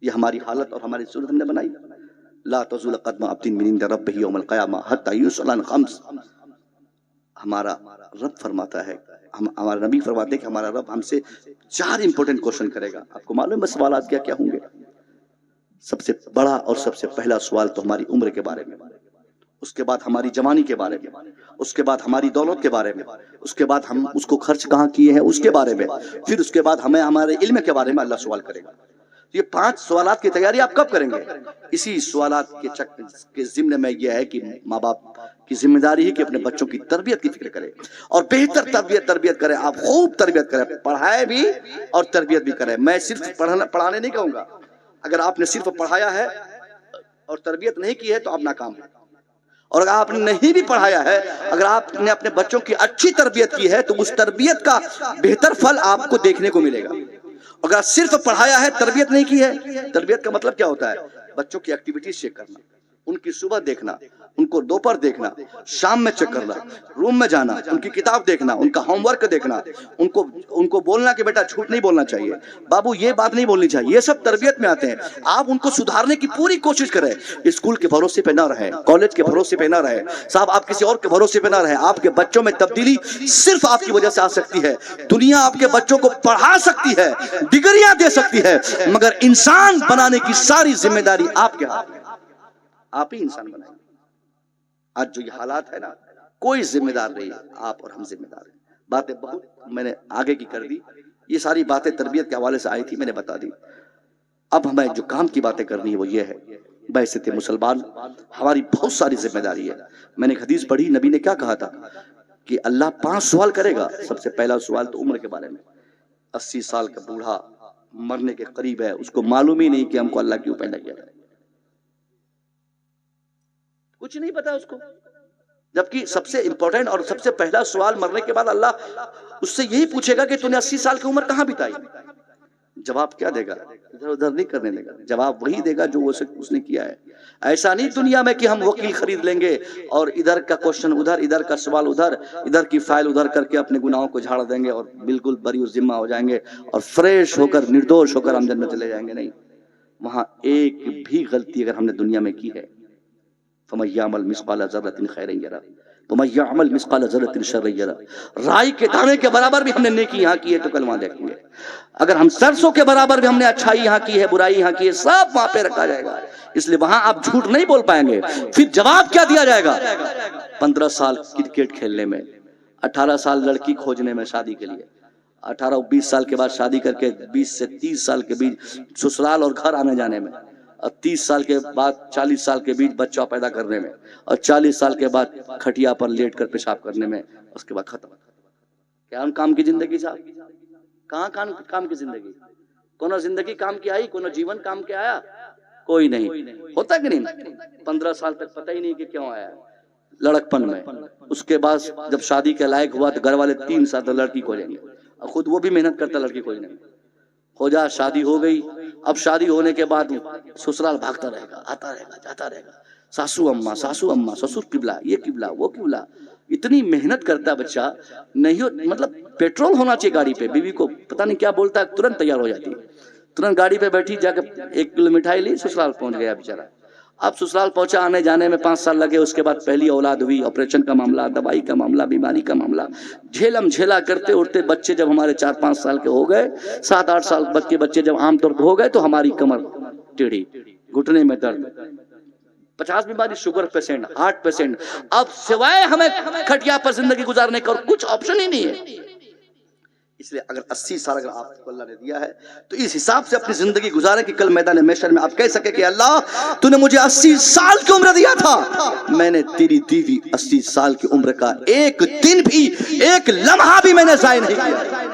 یہ ہماری حالت اور ہماری صورت ہم نے بنائی۔ لا تزول قدم عبد من عند ربہ یوم القیامہ حتی یسأل عن خمس۔ ہمارا رب فرماتا ہے، ہمارا نبی فرماتے ہیں کہ ہمارا رب ہم سے 4 امپورٹنٹ کوشچن کرے گا۔ آپ کو معلوم ہے سوالات کیا کیا ہوں گے؟ سب سے بڑا اور سب سے پہلا سوال تو ہماری عمر کے بارے میں، اس کے بعد ہماری جوانی کے بارے میں، اس کے بعد ہماری دولت کے بارے میں، اس کے بعد ہم اس کو خرچ کہاں کیے ہیں اس کے بارے میں، پھر اس کے بعد ہمیں ہمارے علم کے بارے میں اللہ سوال کرے گا۔ یہ 5 سوالات کی تیاری آپ کب کریں گے؟ اسی سوالات کے ضمن میں یہ ہے کہ ماں باپ کی ذمہ داری ہے کہ اپنے بچوں کی تربیت کی فکر کرے اور بہتر تربیت کرے۔ آپ خوب تربیت کریں، پڑھائے بھی اور تربیت بھی کریں۔ میں صرف پڑھانے نہیں کہوں گا، اگر آپ نے صرف پڑھایا ہے اور تربیت نہیں کی ہے تو آپ ناکام ہیں، اور اگر آپ نے نہیں بھی پڑھایا ہے، اگر آپ نے اپنے بچوں کی اچھی تربیت کی ہے تو اس تربیت کا بہتر پھل آپ کو دیکھنے کو ملے گا۔ اگر صرف پڑھایا ہے، تربیت نہیں کی ہے، تربیت کا مطلب کیا ہوتا ہے؟ بچوں کی ایکٹیویٹیز چیک کرنا، ان کی صبح دیکھنا، ان کو دوپہر دیکھنا، شام میں چیک کرنا، روم میں جانا، ان کی کتاب دیکھنا، ان کا ہوم ورک دیکھنا، ان کو بولنا کہ بیٹا جھوٹ نہیں بولنا چاہیے، بابو یہ بات نہیں بولنی چاہیے، یہ سب تربیت میں آتے ہیں۔ آپ ان کو سدھارنے کی پوری کوشش کریں، اسکول کے بھروسے پہ نہ رہیں، کالج کے بھروسے پہ نہ رہیں، صاحب آپ کسی اور کے بھروسے پہ نہ رہیں۔ آپ کے بچوں میں تبدیلی صرف آپ کی وجہ سے آ سکتی ہے۔ دنیا آپ کے بچوں کو پڑھا سکتی ہے، ڈگریاں دے سکتی ہے، مگر انسان بنانے کی ساری ذمہ داری آپ کے ہاتھ میں، آپ ہی انسان بنائیں۔ آج جو یہ حالات ہے نا، کوئی ذمہ دار نہیں ہے، آپ اور ہم ذمہ دار ہیں۔ باتیں بہت میں نے آگے کی کر دی، یہ ساری باتیں تربیت کے حوالے سے آئی تھی، میں نے بتا دی۔ اب ہمیں جو کام کی باتیں کرنی ہے وہ یہ ہے، بعثت مسلمان ہماری بہت ساری ذمہ داری ہے۔ میں نے ایک حدیث پڑھی، نبی نے کیا کہا تھا کہ اللہ 5 سوال کرے گا۔ سب سے پہلا سوال تو عمر کے بارے میں، 80 سال کا بوڑھا مرنے کے قریب ہے، اس کو معلوم ہی نہیں کہ ہم کو اللہ کیوں پیدا کیا ہے، کچھ نہیں پتا اس کو، جبکہ سب سے امپورٹنٹ اور سب سے پہلا سوال مرنے کے بعد اللہ اس سے یہی پوچھے گا کہ تو نے 80 سال کی عمر کہاں بتائی؟ जवाब क्या देगा? इधर उधर नहीं करने देगा, जवाब वही देगा जो उसने किया है। ऐसा नहीं दुनिया में कि हम वकील खरीद लेंगे और इधर का क्वेश्चन उधर, इधर का सवाल उधर, इधर की फाइल उधर करके अपने गुनाहों को झाड़ देंगे और बिल्कुल बरी जिम्मा हो जाएंगे और फ्रेश होकर निर्दोष होकर हम जन्नत चले जाएंगे। नहीं, वहां एक भी गलती अगर हमने दुनिया में की है, फमन यअमल मिस्काल ज़र्रतिन खैरन यरा वमन यअमल मिस्काल ज़र्रतिन शर्रन यरा, राई के दाने के बराबर भी हमने नेकी यहाँ की है तो कल वहां देखेंगे। अगर हम सरसों के बराबर भी हमने अच्छाई यहाँ की है, बुराई यहाँ की है, सब वहां पे रखा जाएगा। इसलिए वहां आप झूठ नहीं बोल पाएंगे। फिर जवाब क्या दिया जाएगा? 15 साल क्रिकेट खेलने में, 18 साल लड़की खोजने में शादी के लिए, 18-20 साल के बाद शादी करके 20 से 30 साल के बीच ससुराल और घर आने जाने में, और 30 साल के बाद 40 साल के बीच बच्चा पैदा करने में, और 40 साल के बाद खटिया पर लेट कर पेशाब करने में, उसके बाद खत्म। क्या उन काम की जिंदगी साहब? कहाँ काम की जिंदगी? कोनो जिंदगी काम की आई? कोनो जीवन काम के आया? कोई नहीं। होता कि नहीं? 15 साल तक पता ही नहीं कि क्यों आया, लड़कपन में। उसके बाद जब शादी के लायक हुआ तो घर वाले 3 साल तक लड़की खोजेंगे और खुद वो भी मेहनत करता लड़की खोजने में। हो जा, शादी हो गई। अब शादी होने के बाद ससुराल भागता रहेगा, आता रहेगा, जाता रहेगा, सासू अम्मा, ससुर किबला, ये किबला, वो किबला। इतनी मेहनत करता बच्चा, नहीं हो मतलब पेट्रोल होना चाहिए गाड़ी पे। बीवी को पता नहीं क्या बोलता है, तुरंत तैयार हो जाती है, तुरंत गाड़ी पे बैठी, जाकर 1 किलो मिठाई ली, ससुराल पहुंच गया बेचारा। अब ससुराल पहुंचा, आने जाने में 5 साल लगे। उसके बाद पहली औलाद हुई, ऑपरेशन का मामला, दवाई का मामला, बीमारी का मामला, झेलम झेला करते उड़ते बच्चे जब हमारे 4-5 साल के हो गए, 7-8 साल के बच्चे जब आमतौर पर हो गए, तो हमारी कमर टेढ़ी, घुटने में दर्द, 50 बीमारी, शुगर पेशेंट, हार्ट पेशेंट। अब सिवाय हमें खटिया पर जिंदगी गुजारने का और कुछ ऑप्शन ही नहीं है। इसलिए अगर 80 साल अगर आपको अल्लाह ने दिया है तो इस हिसाब से अपनी जिंदगी गुजारे कि कल मैदान महशर में आप कह सके कि अल्लाह तूने मुझे 80 साल की उम्र दिया था, मैंने तेरी दी हुई 80 साल की उम्र का एक दिन भी, एक लम्हा भी मैंने ज़ाया नहीं किया।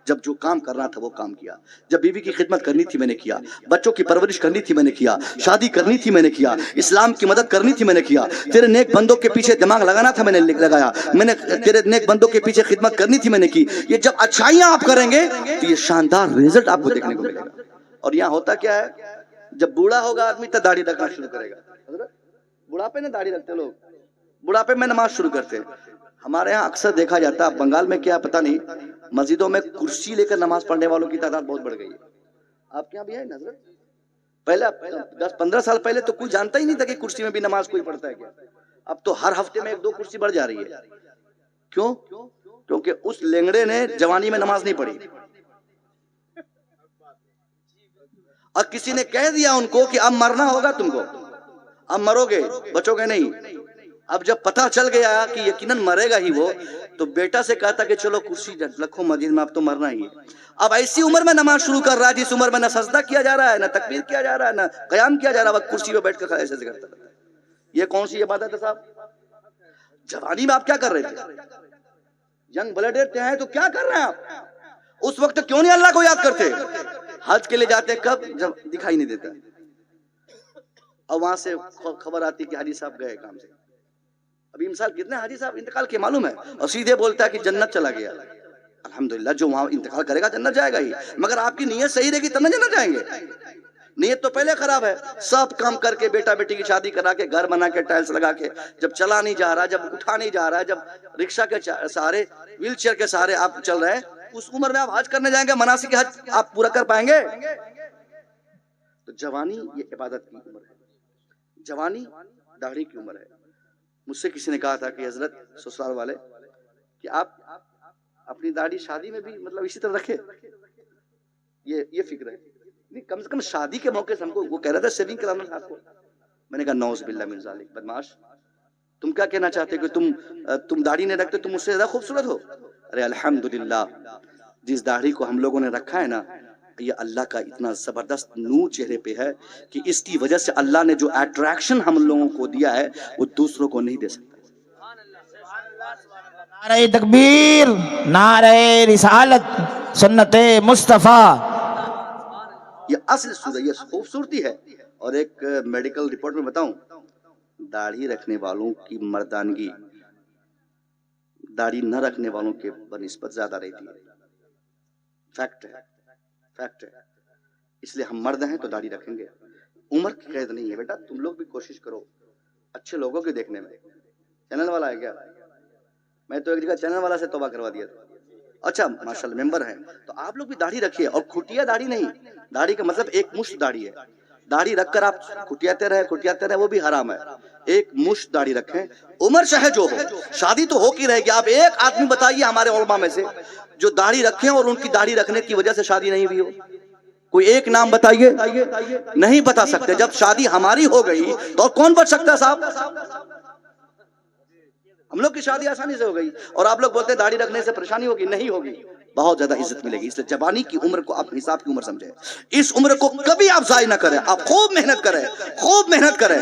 जब जो काम करना था वो काम किया, जब बीवी की खिदमत करनी थी मैंने किया, बच्चों की परवरिश करनी थी मैंने किया, शादी करनी थी मैंने किया, इस्लाम की मदद करनी थी मैंने किया, तेरे नेक बंदों के पीछे दिमाग लगाना था मैंने लगाया, मैंने तेरे नेक बंदों के पीछे खिदमत करनी थी मैंने की। ये जब अच्छाइयां आप करेंगे तो ये शानदार रिजल्ट आपको देखने को मिलेगा। और यहाँ होता क्या है, जब बूढ़ा होगा आदमी तो दाढ़ी रखना शुरू करेगा। बुढ़ापे में दाढ़ी रखते लोग, बुढ़ापे में नमाज शुरू करते हैं। हमारे यहाँ अक्सर देखा जाता है, बंगाल में क्या पता नहीं, मस्जिदों में कुर्सी लेकर नमाज पढ़ने वालों की तादाद बहुत बढ़ गई है। आपके यहाँ भी है नजर? पहले 10-15 साल पहले तो कोई जानता ही नहीं था कि कुर्सी में भी नमाज कोई पढ़ता है क्या। अब तो हर हफ्ते में 1-2 कुर्सी बढ़ जा रही है। क्यों? क्योंकि उस लेंगड़े ने जवानी में नमाज नहीं पढ़ी और किसी ने कह दिया उनको कि अब मरना होगा तुमको, अब मरोगे, बचोगे नहीं। अब जब पता चल गया कि यकीनन मरेगा ही वो, तो बेटा से कहता कि चलो कुर्सी रखो मस्जिद में, अब तो मरना ही है। अब ऐसी उम्र में नमाज शुरू कर रहा है जिस उम्र में ना सजदा किया जा रहा है, ना तकबीर किया जा रहा है, ना कयाम किया जा रहा है, कुर्सी पे बैठ कर ऐसे करता है। ये कौन सी इबादत है साहब? जवानी में आप क्या कर रहे थे? यंग ब्लडेड हैं तो क्या कर रहे हैं आप? उस वक्त क्यों नहीं अल्लाह को याद करते? हज के लिए जाते कब? जब दिखाई नहीं देता, और वहां से खबर आती कि हाजी साहब गए काम से। अभी मिसाल कितने हाजी साहब इंतकाल के मालूम है, और सीधे बोलता है कि जन्नत चला गया। अल्हम्दुलिल्लाह, जो वहां इंतकाल करेगा जन्नत जाएगा ही, मगर आपकी नीयत सही रहेगी तब ना जन्नत जाएंगे। नीयत तो पहले खराब है। सब काम करके बेटा बेटी की शादी करा के, घर बना के, टाइल्स लगा के, जब चला नहीं जा रहा, जब उठा नहीं जा रहा, जब रिक्शा के सहारे, व्हील चेयर के सहारे आप चल रहे हैं, उस उम्र में आप हज करने जाएंगे, मनासिक हज आप पूरा कर पाएंगे? तो जवानी ये इबादत की उम्र है, जवानी दाढ़ी की उम्र है। मुझसे किसी ने कहा था कि हजरत ससुराल वाले कि आप अपनी दाढ़ी शादी में भी मतलब इसी तरह रखे, ये फिक्र है नहीं, कम से कम शादी के मौके से हमको। वो कह रहा था शेविंग कराना था आपको। मैंने कहा नौज बिल्लाह मिन ज़ालिक, बदमाश, तुम क्या कहना चाहते हो कि तुम दाढ़ी नहीं रखते, तुम मुझसे ज्यादा खूबसूरत हो? अरे अल्हम्दुलिल्लाह, जिस दाढ़ी को हम लोगों ने रखा है ना, ये अल्लाह का इतना जबरदस्त नूर चेहरे पे है कि इसकी वजह से अल्लाह ने जो अट्रैक्शन हम लोगों को दिया है वो दूसरों को नहीं दे सकता। नारे तकबीर, नारे रिसालत, सुन्नते मुस्तफा। ये असल सूरत, ये खूबसूरती है। और एक मेडिकल रिपोर्ट में बताऊं, दाढ़ी रखने वालों की मर्दानगी दाढ़ी न रखने वालों के बनिस्बत ज्यादा रहती है। फैक्ट है। फैक्ट है। इसलिए हम मर्द हैं तो दाढ़ी रखेंगे, उम्र की कैद नहीं है। बेटा तुम लोग भी कोशिश करो अच्छे लोगों के देखने में। चैनल वाला है क्या? मैं तो एक जगह चैनल वाला से तौबा करवा दिया था। अच्छा माशाल्लाह मेंबर हैं, तो आप लोग भी दाढ़ी रखिए। और खुटिया दाढ़ी नहीं, दाढ़ी का मतलब एक मुश्त दाढ़ी है। दाढ़ी रखकर आप खुटियाते रहे वो भी हराम है। एक मुश्त दाढ़ी रखें, उम्र चाहे जो हो, शादी तो हो की रहेगी। आप एक आदमी बताइए हमारे उलमा में से जो दाढ़ी रखें और उनकी दाढ़ी रखने की वजह से शादी नहीं हुई हो, कोई एक नाम बताइए। नहीं बता सकते। जब शादी हमारी हो गई तो और कौन बच सकता है साहब? हम लोग की शादी आसानी से हो गई और आप लोग बोलते हैं दाढ़ी रखने से परेशानी होगी। नहीं होगी, बहुत ज्यादा इज्जत मिलेगी। इसलिए जवानी की उम्र को आप हिसाब की उम्र समझे। इस उम्र को कभी आप जाय ना करें। आप खूब मेहनत करें, खूब मेहनत करें,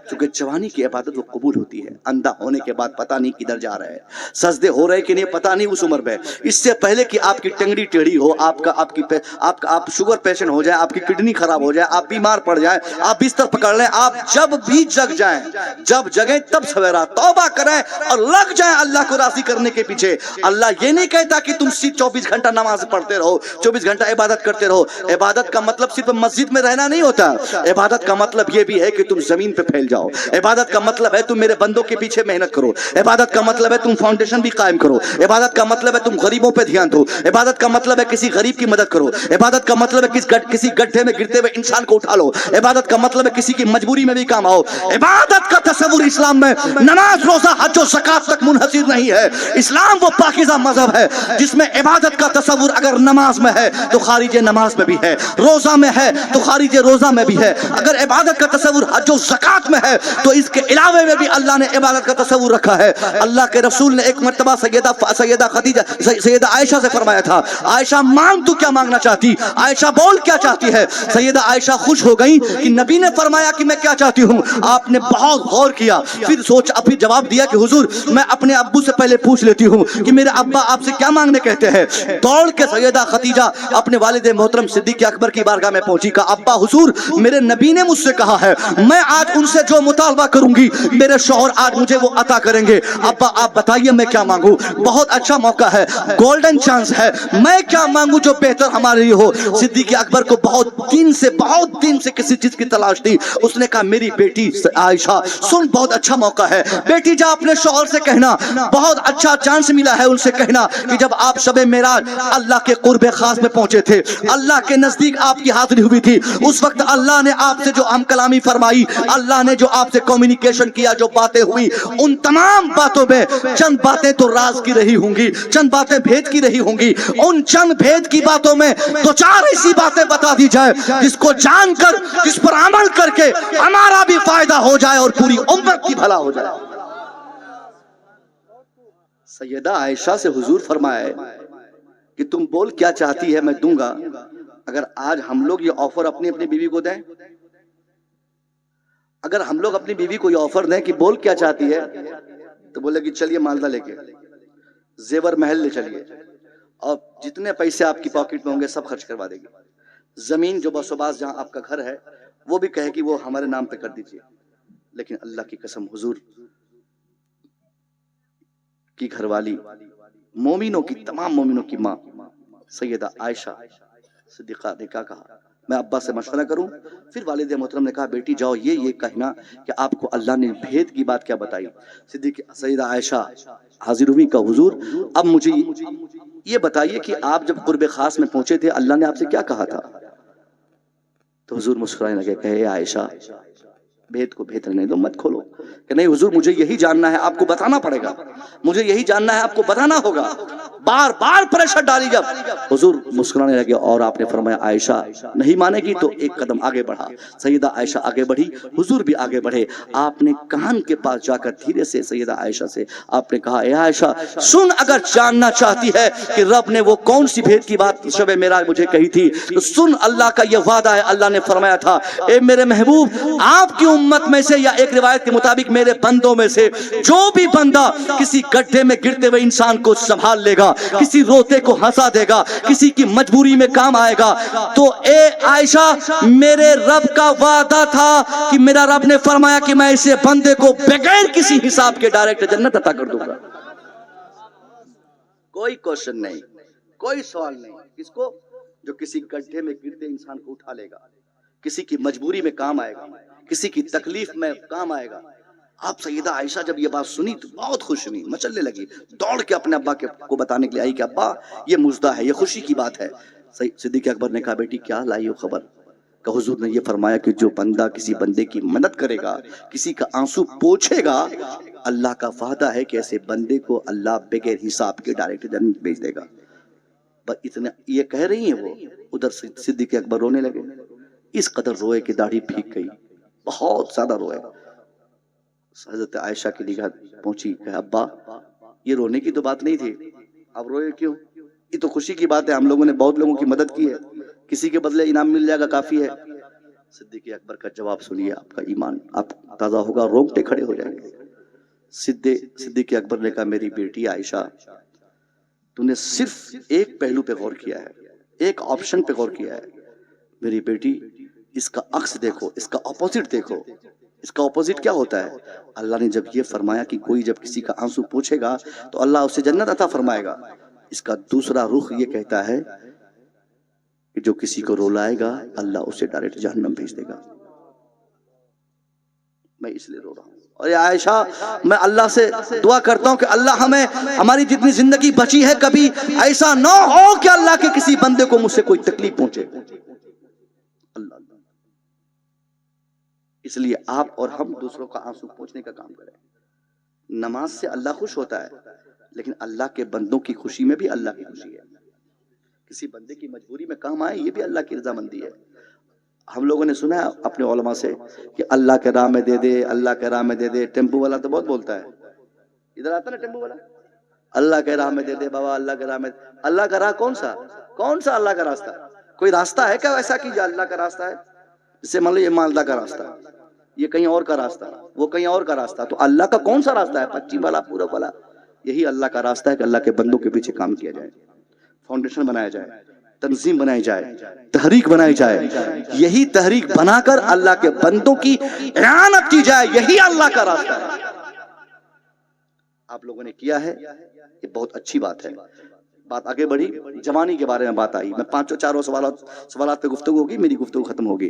क्योंकि जवानी की इबादत वो कबूल होती है। अंधा होने के बाद पता नहीं किधर जा रहे हैं, सजदे हो रहे कि नहीं पता नहीं उस उम्र में। इससे पहले कि आपकी टंगड़ी टेढ़ी हो, आप शुगर पेशेंट हो जाए, आपकी किडनी खराब हो जाए, आप बीमार पड़ जाए, आप बिस्तर पकड़ लें, आप जब भी जग जाएं, जब जगें तब सवेरा तौबा करें और लग जाएं अल्लाह को राजी करने के पीछे। अल्लाह ये नहीं कहता कि तुम 24 घंटा नमाज पढ़ते रहो, 24 घंटा इबादत करते रहो। इबादत का मतलब सिर्फ मस्जिद में रहना नहीं होता। इबादत का मतलब ये भी है कि तुम जमीन पे फैल जाओ। इबादत का मतलब है तुम मेरे बंदों के पीछे मेहनत करो। इबादत का मतलब है तुम फाउंडेशन भी कायम करो। इबादत का मतलब है तुम गरीबों पे ध्यान दो। इबादत का मतलब है किसी गरीब की मदद करो। इबादत का मतलब है किसी गड्ढे में गिरते हुए इंसान को उठा लो। इबादत का मतलब है किसी की मजबूरी में भी काम आओ। इबादत का तस्वुर इस्लाम में नमाज, रोजा, हज और ज़कात तक मुनहसिर नहीं है। इस्लाम वो पाकीज़ा मजहब है जिसमें इबादत का तस्वुर अगर नमाज में है तो खारिज नमाज में भी है, रोजा में है तो खारिज रोजा में भी है। अगर इबादत का तस्वुर हज और ज़कात में है तो इसके अलावे में भी अल्लाह ने इबादत का तस्वुर रखा है। अल्लाह के रसूल ने एक मर्तबा सैयदा आयशा से फरमाया था, आयशा मांग तू क्या मांगना चाहती? आयशा बोल क्या चाहती है? सैयदा आयशा खुश हो गई कि नबी ने फरमाया कि मैं क्या चाहती हूँ। आपने बहुत गौर किया, फिर जवाब दिया कि हुजूर मैं अपने अब्बू से पहले पूछ लेती हूँ कि मेरे अब्बा आपसे क्या मांगने कहते हैं। दौड़ के सैयदा खदीजा अपने वालिद मोहतरम सिद्दीक़ अकबर की बारगाह में पहुंची। कहा अब्बा हुजूर मेरे नबी ने मुझसे कहा है मैं आज उनसे जो मुतालबा करूंगी मेरे शौहर आज मुझे वो अता करेंगे। अब्बा आप बताइए मैं क्या मांगू? बहुत अच्छा मौका है, गोल्डन चांस है, मैं क्या मांगू जो बेहतर हमारे लिए हो। सिद्दीक़ अकबर को बहुत दिन से किसी चीज की तलाश थी। उसने कहा मेरी बेटी आयशा सुन, बहुत अच्छा मौका है, बेटी जा अपने शौहर से कहना बहुत अच्छा चांस मिला है। उनसे कहना कि जब आप शबे मेराज अल्लाह के कुर्बे खास में पहुंचे थे, अल्लाह के नजदीक आपकी हाजिरी हुई थी, उस वक्त अल्लाह ने आपसे जो हम कलामी फरमाई, अल्लाह ने जो आपसे कम्युनिकेशन किया, जो बातें हुई, उन तमाम बातों में चंद बातें तो राज की रही होंगी, चंद बातें भेद की रही होंगी। उन चंद भेद की बातों में तो चार ऐसी बातें बता दी जाए जिसको जानकर, जिस पर अमल करके हमारा भी फायदा हो जाए और पूरी उम्मत की भला हो जाए। सैयदा आयशा से हुजूर फरमाए कि तुम बोल क्या चाहती है मैं दूंगा। अगर आज हम लोग ये ऑफर अपनी अपनी बीवी को दें, अगर हम लोग अपनी बीवी को ये ऑफर दें कि बोल क्या चाहती है, तो बोले कि चलिए मालदा लेके जेवर महल ले चलिए और जितने पैसे आपकी पॉकेट में होंगे सब खर्च करवा देगी। जमीन जो बसोबास जहां आपका घर है वो भी कहे कि वो हमारे नाम पे कर दीजिए। लेकिन अल्लाह की कसम हुजूर की घरवाली, मोमिनों की, तमाम मोमिनों की माँ सैयदा आयशा सिद्दीक़ा ने क्या कहा, मैं अब्बा से मशवरा करूं? फिर वालिद मोहतरम ने कहा बेटी जाओ ये कहना कि आपको अल्लाह ने भेद की बात क्या बताई। सैयदा आयशा हाजिर हुई का हुजूर अब मुझे ये बताइए कि आप जब कुर्बे खास में पहुंचे थे अल्लाह ने आपसे क्या कहा था? तो हुजूर मुस्कुराने लगे, कहे आयशा भेद को भेद रहने दो, मत खोलो। कि नहीं हुजूर मुझे यही जानना है, आपको बताना पड़ेगा, मुझे यही जानना है, आपको बताना होगा। बार बार प्रेशर डाली जब हुजूर मुस्कुराने लगे और आपने फरमाया आयशा नहीं मानेगी, तो एक कदम आगे बढ़ा। सैयदा आयशा आगे बढ़ी, हुजूर भी आगे बढ़े। आपने कान के पास जाकर धीरे से सैयदा आयशा से आपने कहा ए आयशा सुन, अगर जानना चाहती है कि रब ने वो कौन सी भेद की बात शबे मेराज मुझे कही थी तो सुन, अल्लाह का ये वादा है। अल्लाह ने फरमाया था ए मेरे महबूब आपकी उम्मत में से या एक रिवायत के मुताबिक मेरे बंदों में से जो भी बंदा किसी गड्ढे में गिरते हुए इंसान को संभाल लेगा, किसी रोते को हंसा देगा, किसी की मजबूरी में काम आएगा, तो ए आयशा मेरे रब का वादा था कि मेरा रब ने फरमाया कि मैं इसे बंदे को बगैर किसी हिसाब के डायरेक्ट जन्नत अता कर दूंगा। कोई क्वेश्चन नहीं, कोई सवाल नहीं। किसको? جو کسی گڈھے میں گرتے انسان کو اٹھا لے گا, کسی کی مجبوری میں کام آئے گا, کسی کی تکلیف میں کام آئے گا. آپ سیدہ عائشہ جب یہ بات سنی تو بہت خوش ہوئی, مچلنے لگی, دوڑ کے اپنے ابا کو بتانے کے لیے آئی کہ ابا یہ مزدہ ہے, یہ خوشی کی بات ہے. صدیق اکبر نے کہا بیٹی کیا لائی ہو خبر؟ کہ حضور نے یہ فرمایا کہ جو بندہ کسی بندے کی مدد کرے گا, کسی کا آنسو پوچھے گا, اللہ کا وعدہ ہے کہ ایسے بندے کو اللہ بغیر حساب کے ڈائریکٹ جنت بھیج دے گا. بس اتنا یہ کہہ رہی ہیں وہ, ادھر صدیق اکبر رونے لگے. اس قدر روئے کہ داڑھی بھیگ گئی, بہت زیادہ روئے. حضرت عائشہ کی نگاہ پہنچی کہ ابا یہ رونے کی تو بات نہیں تھی, اب روئے کیوں؟ یہ تو خوشی کی بات ہے, ہم لوگوں نے بہت لوگوں کی مدد کی ہے, کسی کے بدلے انعام مل جائے گا کافی ہے. صدیق اکبر کا جواب سنیے, آپ کا ایمان آپ تازہ ہوگا, رونگٹے کھڑے ہو جائیں گے. صدیق اکبر نے کہا میری بیٹی عائشہ تو نے صرف ایک پہلو پہ غور کیا ہے, ایک آپشن پہ غور کیا ہے. میری بیٹی اس کا عکس دیکھو, اس کا اپوزٹ دیکھو. اس کا اپوزٹ کیا ہوتا ہے؟ اللہ نے جب یہ فرمایا کہ کوئی جب کسی کا آنسو پوچھے گا تو اللہ اسے جنت عطا فرمائے گا, اس کا دوسرا رخ یہ کہتا ہے کہ جو کسی کو رولائے گا اللہ اسے ڈائریکٹ جہنم بھیج دے گا. میں اس لیے رو رہا ہوں. اور یہ عائشہ, میں اللہ سے دعا کرتا ہوں کہ اللہ ہمیں, ہماری جتنی زندگی بچی ہے, کبھی ایسا نہ ہو کہ اللہ کے کسی بندے کو مجھ سے کوئی تکلیف پہنچے. اللہ, اس لیے آپ اور ہم دوسروں کا آنسو پوچھنے کا کام کریں. نماز سے اللہ خوش ہوتا ہے, لیکن اللہ کے بندوں کی خوشی میں بھی اللہ کی خوشی ہے. کسی بندے کی مجبوری میں کام آئے یہ بھی اللہ کی رضامندی ہے. ہم لوگوں نے سنا ہے اپنے علماء سے کہ اللہ کے راہ میں دے دے, اللہ کے راہ میں دے دے. ٹیمپو والا تو بہت بولتا ہے, ادھر آتا نا ٹیمپو والا, اللہ کے راہ میں دے دے بابا, اللہ کے راہ میں. اللہ کا راہ کون سا اللہ کا راستہ؟ کوئی راستہ ہے کیا ایسا کہ جو اللہ کا راستہ ہے؟ جسے مان لو یہ مالدہ کا راستہ ہے, یہ کہیں اور کا راستہ, وہ کہیں اور کا راستہ. تو اللہ کا کون سا راستہ ہے؟ پچھم والا, پورب والا. یہی اللہ کا راستہ ہے کہ اللہ کے بندوں کے پیچھے کام کیا جائے, فاؤنڈیشن بنایا جائے, تنظیم بنائی جائے, تحریک بنائی جائے. یہی تحریک بنا کر اللہ کے بندوں کی اعانت کی جائے, یہی اللہ کا راستہ ہے. آپ لوگوں نے کیا ہے, یہ بہت اچھی بات ہے. بات آگے بڑھی, جوانی کے بارے میں بات آئی. میں 5 سوالات پہ گفتگو ہوگی, میری گفتگو ختم ہوگی.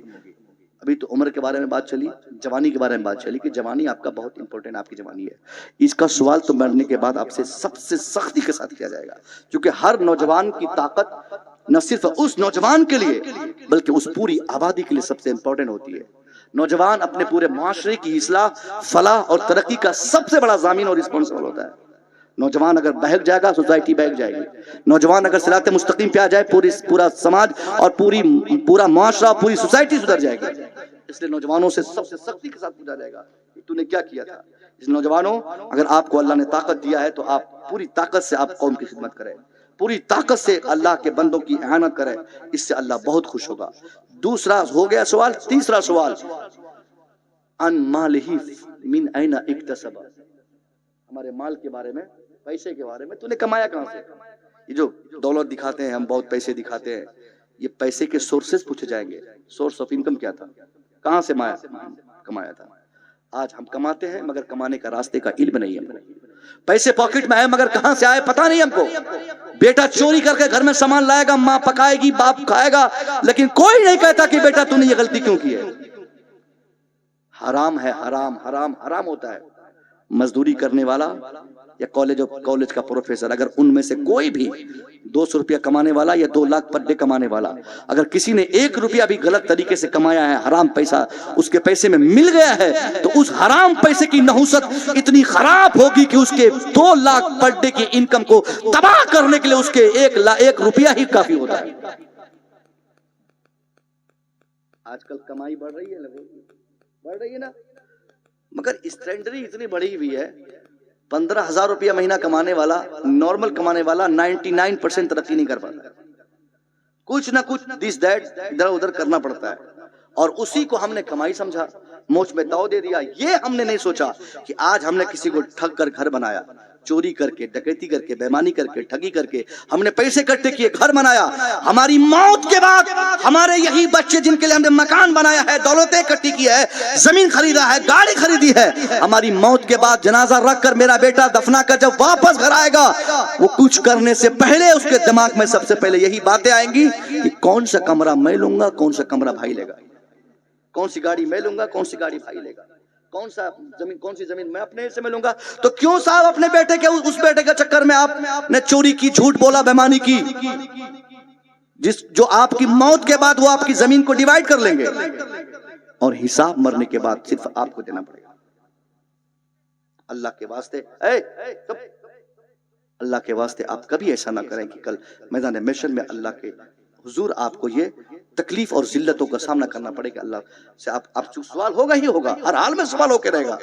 ابھی تو عمر کے بارے میں بات چلی, جوانی کے بارے میں بات چلی کہ جوانی آپ کا بہت امپورٹنٹ, آپ کی جوانی ہے. اس کا سوال تو مرنے کے بعد آپ سے سب سے سختی کے ساتھ کیا جائے گا, کیونکہ ہر نوجوان کی طاقت نہ صرف اس نوجوان کے لیے بلکہ اس پوری آبادی کے لیے سب سے امپورٹنٹ ہوتی ہے. نوجوان اپنے پورے معاشرے کی اصلاح, فلاح اور ترقی کا سب سے بڑا ضامن اور رسپانسبل ہوتا ہے. نوجوان اگر بہک جائے گا سوسائٹی بہک جائے گی. نوجوان اگر صراط مستقیم پہ آ جائے پورا سماج اور پورا معاشرہ, پوری سوسائٹی سدھر جائے گی. اس لیے نوجوانوں سے سب سے سختی کے ساتھ پوچھا جائے گا کہ تو نے کیا کیا تھا. اس نوجوانوں, اگر آپ کو اللہ نے طاقت دیا ہے تو آپ پوری طاقت سے آپ قوم کی خدمت کریں, پوری طاقت سے اللہ کے بندوں کی اعانت کریں, اس سے اللہ بہت خوش ہوگا. دوسرا ہو گیا سوال. تیسرا سوال, ان مالہ من این اکتسب, ہمارے مال کے بارے میں, پیسے کے بارے میں. تو نے کمایا کہاں سے؟ یہ جو دولت دکھاتے ہیں ہم, بہت پیسے دکھاتے ہیں, یہ پیسے کے سورسز پوچھے جائیں گے. سورس آف انکم کیا تھا, کہاں سے کمایا تھا؟ آج ہم کماتے ہیں مگر کمانے کا راستے کا علم نہیں ہے. پیسے پاکٹ میں آئے مگر کہاں سے آئے پتہ نہیں ہم کو. بیٹا چوری کر کے گھر میں سامان لائے گا, ماں پکائے گی, باپ کھائے گا, لیکن کوئی نہیں کہتا کہ بیٹا تو نے یہ غلطی کیوں کی ہے. حرام ہے, حرام حرام حرام ہوتا ہے. مزدوری کرنے والا یا کالج کا پروفیسر, اگر ان میں سے کوئی بھی 200 روپیہ کمانے والا یا 2 لاکھ پر ڈے کمانے والا, اگر کسی نے 1 روپیہ بھی غلط طریقے سے کمایا ہے, حرام پیسہ اس کے پیسے میں مل گیا ہے, تو اس حرام پیسے کی نحوست اتنی خراب ہوگی کہ اس کے 2 لاکھ پر ڈے کی انکم کو تباہ کرنے کے لیے اس کے 1 روپیہ ہی کافی ہوتا ہے. آج کل کمائی بڑھ رہی ہے نا, مگر اسٹینڈری اتنی بڑھی ہوئی ہے. 15,000 روپیہ مہینہ کمانے والا, نارمل کمانے والا 99% ترقی نہیں کر پاتا. کچھ نہ کچھ دس دیٹ ادھر ادھر کرنا پڑتا ہے, اور اسی کو ہم نے کمائی سمجھا, موچ میں تاؤ دے دیا. یہ ہم نے نہیں سوچا کہ آج ہم نے کسی کو ٹھگ کر گھر بنایا, چوری کر کے, ڈکیتی کر کے, بےمانی کر کے, ٹھگی کر کے, ہم نے پیسے اکٹھے کیے, گھر بنایا. ہماری موت کے بعد ہمارے یہی بچے جن کے لیے ہم نے مکان بنایا ہے, دولتیں اکٹھی کی ہے, زمین خریدا ہے, گاڑی خریدی ہے, ہماری موت کے بعد جنازہ رکھ کر میرا بیٹا دفنا کر جب واپس گھر آئے گا, وہ کچھ کرنے سے پہلے اس کے دماغ میں سب سے پہلے یہی باتیں آئیں گی کہ कौन सा कमरा मैं लूंगा, कौन सा कमरा भाई लेगा, कौन सी गाड़ी मैं लूंगा, कौन सी गाड़ी भाई लेगा, कौन सी जमीन मैं अपने हिस्से में लूंगा। तो क्यों साहब अपने बेटे के उस बेटे के चक्कर में आपने चोरी की, झूठ बोला, बेईमानी की, जो आपकी मौत के बाद वो आपकी जमीन को डिवाइड कर लेंगे और हिसाब मरने के बाद सिर्फ आपको देना पड़ेगा। अल्लाह के वास्ते अल्लाह के वास्ते आप कभी ऐसा ना करें कि कल मैदान महशर में अल्लाह के हुजूर आपको ये तकलीफ और जिल्लतों का सामना करना पड़ेगा। अल्लाह से आप सवाल होगा ही होगा, हर हाल में सवाल होकर रहेगा।